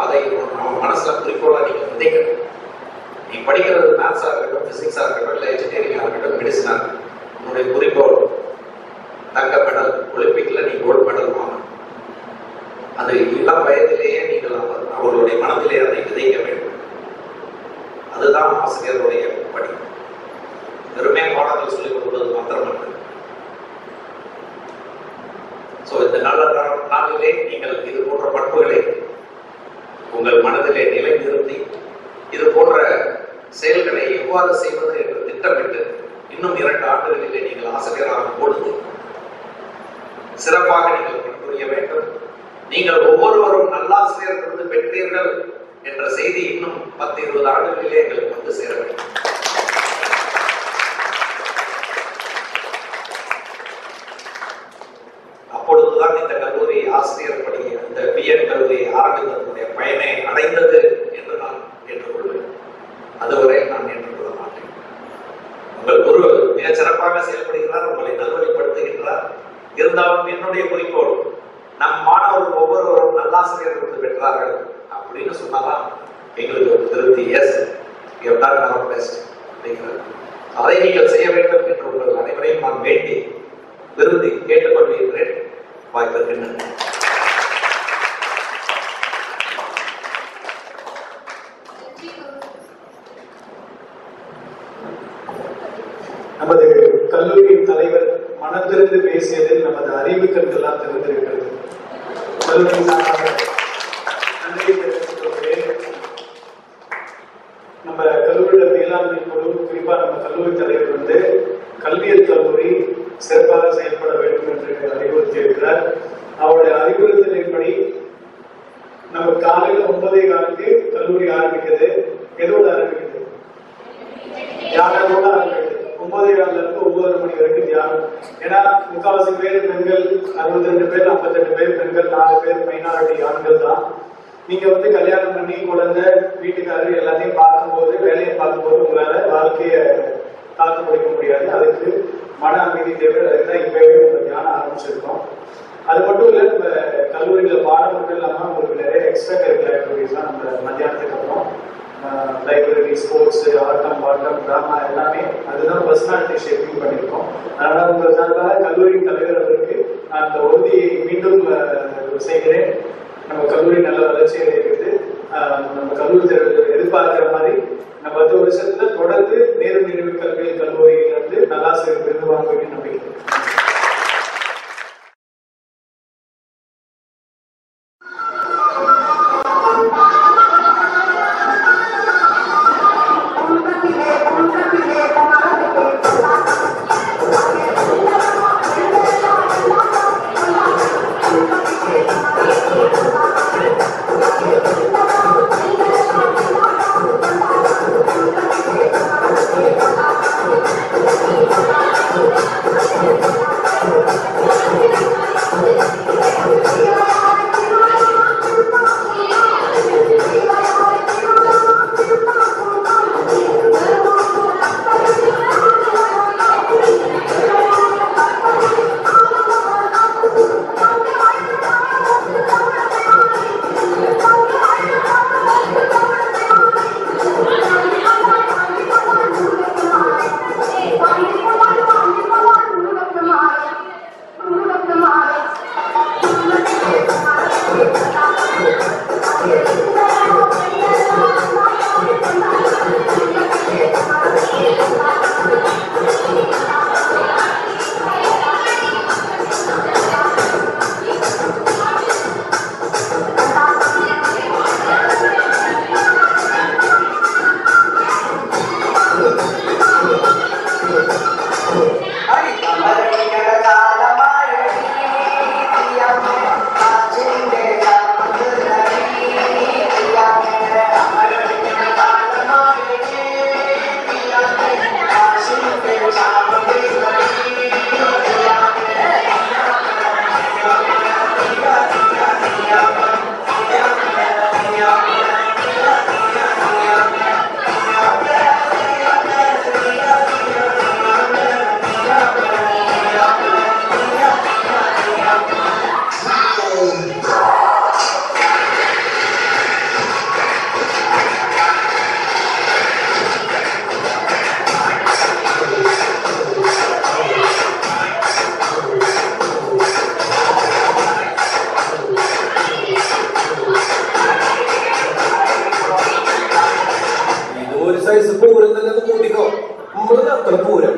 அதை நம்ம மனசுல குறிக்கோளா நீங்க விதைக்கணும். நீ படிக்கிறது மேத்ஸா இருக்கட்டும், பிசிக்ஸா இருக்கட்டும், இல்லை இன்ஜினியரிங்கா இருக்கட்டும், மெடிசனா இருக்கட்டும், உன்னுடைய குறிக்கோள் தங்க மெடல், ஒலிம்பிக்ல நீ கோல்டு மெடல் வாங்கணும். அது இளம் வயதிலேயே நீங்கள் அவர்களுடைய மனதிலே அதை விதைக்க வேண்டும். அதுதான் ஆசிரியருடைய பணி. வெறுமே பாடங்கள் சொல்லிக் கொடுப்பது மாத்திரமல்ல. இந்த நல்ல நாளிலே நீங்கள் இது போன்ற பண்புகளை உங்கள் மனதிலே நிலைநிறுத்தி இது போன்ற செயல்களை எவ்வாறு செய்வது என்று திட்டமிட்டு இன்னும் 2 ஆண்டுகளிலே நீங்கள் ஆசிரியராக கொடுத்து சிறப்பாக நீங்கள் பணிபுரிய வேண்டும். நீங்கள் ஒவ்வொருவரும் நல்லாசிரியர் விருது பெற்றீர்கள் என்ற செய்தி இன்னும் 10-20 ஆண்டுகளிலே எங்களுக்கு வந்து சேர வேண்டும். அப்பொழுதுதான் இந்த கல்லூரி ஆசிரியர் பணி, இந்த பிஎன் கல்லூரி ஆரம்பித்ததனுடைய பயனை அடைந்தது என்று நான் ஏற்றுக்கொள்வேன். அதுவரை நான் ஏற்றுக்கொள்ள மாட்டேன். உங்கள் குரு மிக சிறப்பாக செயல்படுகிறார், உங்களை நல்வழிப்படுத்துகின்றார். இருந்தாலும் என்னுடைய குறிக்கோள், நம் மாணவர்கள் ஒவ்வொருவரும் நல்லாசிரியர் விருது பெற்றார்கள் அப்படின்னு சொன்னாதான் எங்களுக்கு ஒரு திருப்தி. Yes, you have done our best அப்படிங்கிறது. அதை நீங்கள் செய்ய வேண்டும் என்று உங்கள் அனைவரையும் நான் வேண்டி விரும்பி கேட்டுக்கொள்கிறேன். வாய்ப்பிற்கு நன்றி. நமது கல்லூரியின் தலைவர் மனத்திலிருந்து பேசியதில் நமது அறிவு கண்களால் திறந்திருக்கிறது. கல்லூரி சார்பாக நன்றி தெரிவித்துக் கொள்கிறேன். நம்ம கல்லூரியோட மேலாண்மை குழு, குறிப்பா நம்ம கல்லூரி தலைவர் வந்து கல்வியல் கல்லூரி சிறப்பாக செயல்பட வேண்டும் என்று அறிவுறுத்தி இருக்கிறார். அவருடைய அறிவுறுத்தலின்படி நம்ம காலையில 9:15 கல்லூரி ஆரம்பிக்குது. எதோட ஆரம்பிக்குது? தியானத்தோட ஆரம்பிக்குது. 9:15 இருந்து 9:30 மணி வரைக்கும் தியானம். ஏன்னா முக்காவாசி பேர் பெண்கள், 62 பேர், 58 பேர் பெண்கள், 4 பேர் மைனாரிட்டி ஆண்கள் தான். நீங்க வந்து கல்யாணம் பண்ணி குழந்தை வீட்டுக்காரர் எல்லாத்தையும் பார்க்கும்போது, வேலையை பார்க்கும்போது உங்களால வாழ்க்கைய காத்து முடிக்க முடியாது. அதுக்கு மன அமைதி தேவை. அதுதான் இப்பவே நம்ம தியானம் ஆரம்பிச்சிருக்கோம். அது மட்டும் இல்ல, நம்ம கல்லூரியில பாடம் மட்டும் இல்லாம உங்களுக்கு நிறைய எக்ஸ்ட்ரா கரிக்குலர் ஆக்டிவிட்டிஸ்லாம் நம்ம மத்தியானத்துக்கு அப்புறம் லைப்ரரி, ஸ்போர்ட்ஸ், ஆட்டம், பாட்டம், டிராமா எல்லாமே அதுதான் பர்சனாலிட்டி ஷேப்பிங் பண்ணியிருக்கோம். அதனால உங்கள் சார்பாக கல்லூரியின் தலைவர் அவருக்கு நான் அந்த உறுதியை மீண்டும் செய்கிறேன். நம்ம கல்லூரி நல்ல வளர்ச்சி அடைகிறது. நம்ம கல்லூரி எதிர்பார்க்கிற மாதிரி நம்ம 10 வருஷத்துல தொடர்ந்து நேரு நினைவு கல்வியல் கல்லூரியிலிருந்து நல்லாசிரியர் விருது வாங்குவீங்கன்னு நம்பிக்கை. Thank you. ഒരു സൈസ് പൂരം തന്നെ അത് കൂട്ടിക്കോ. നമ്മളത് അത്ര പൂരം.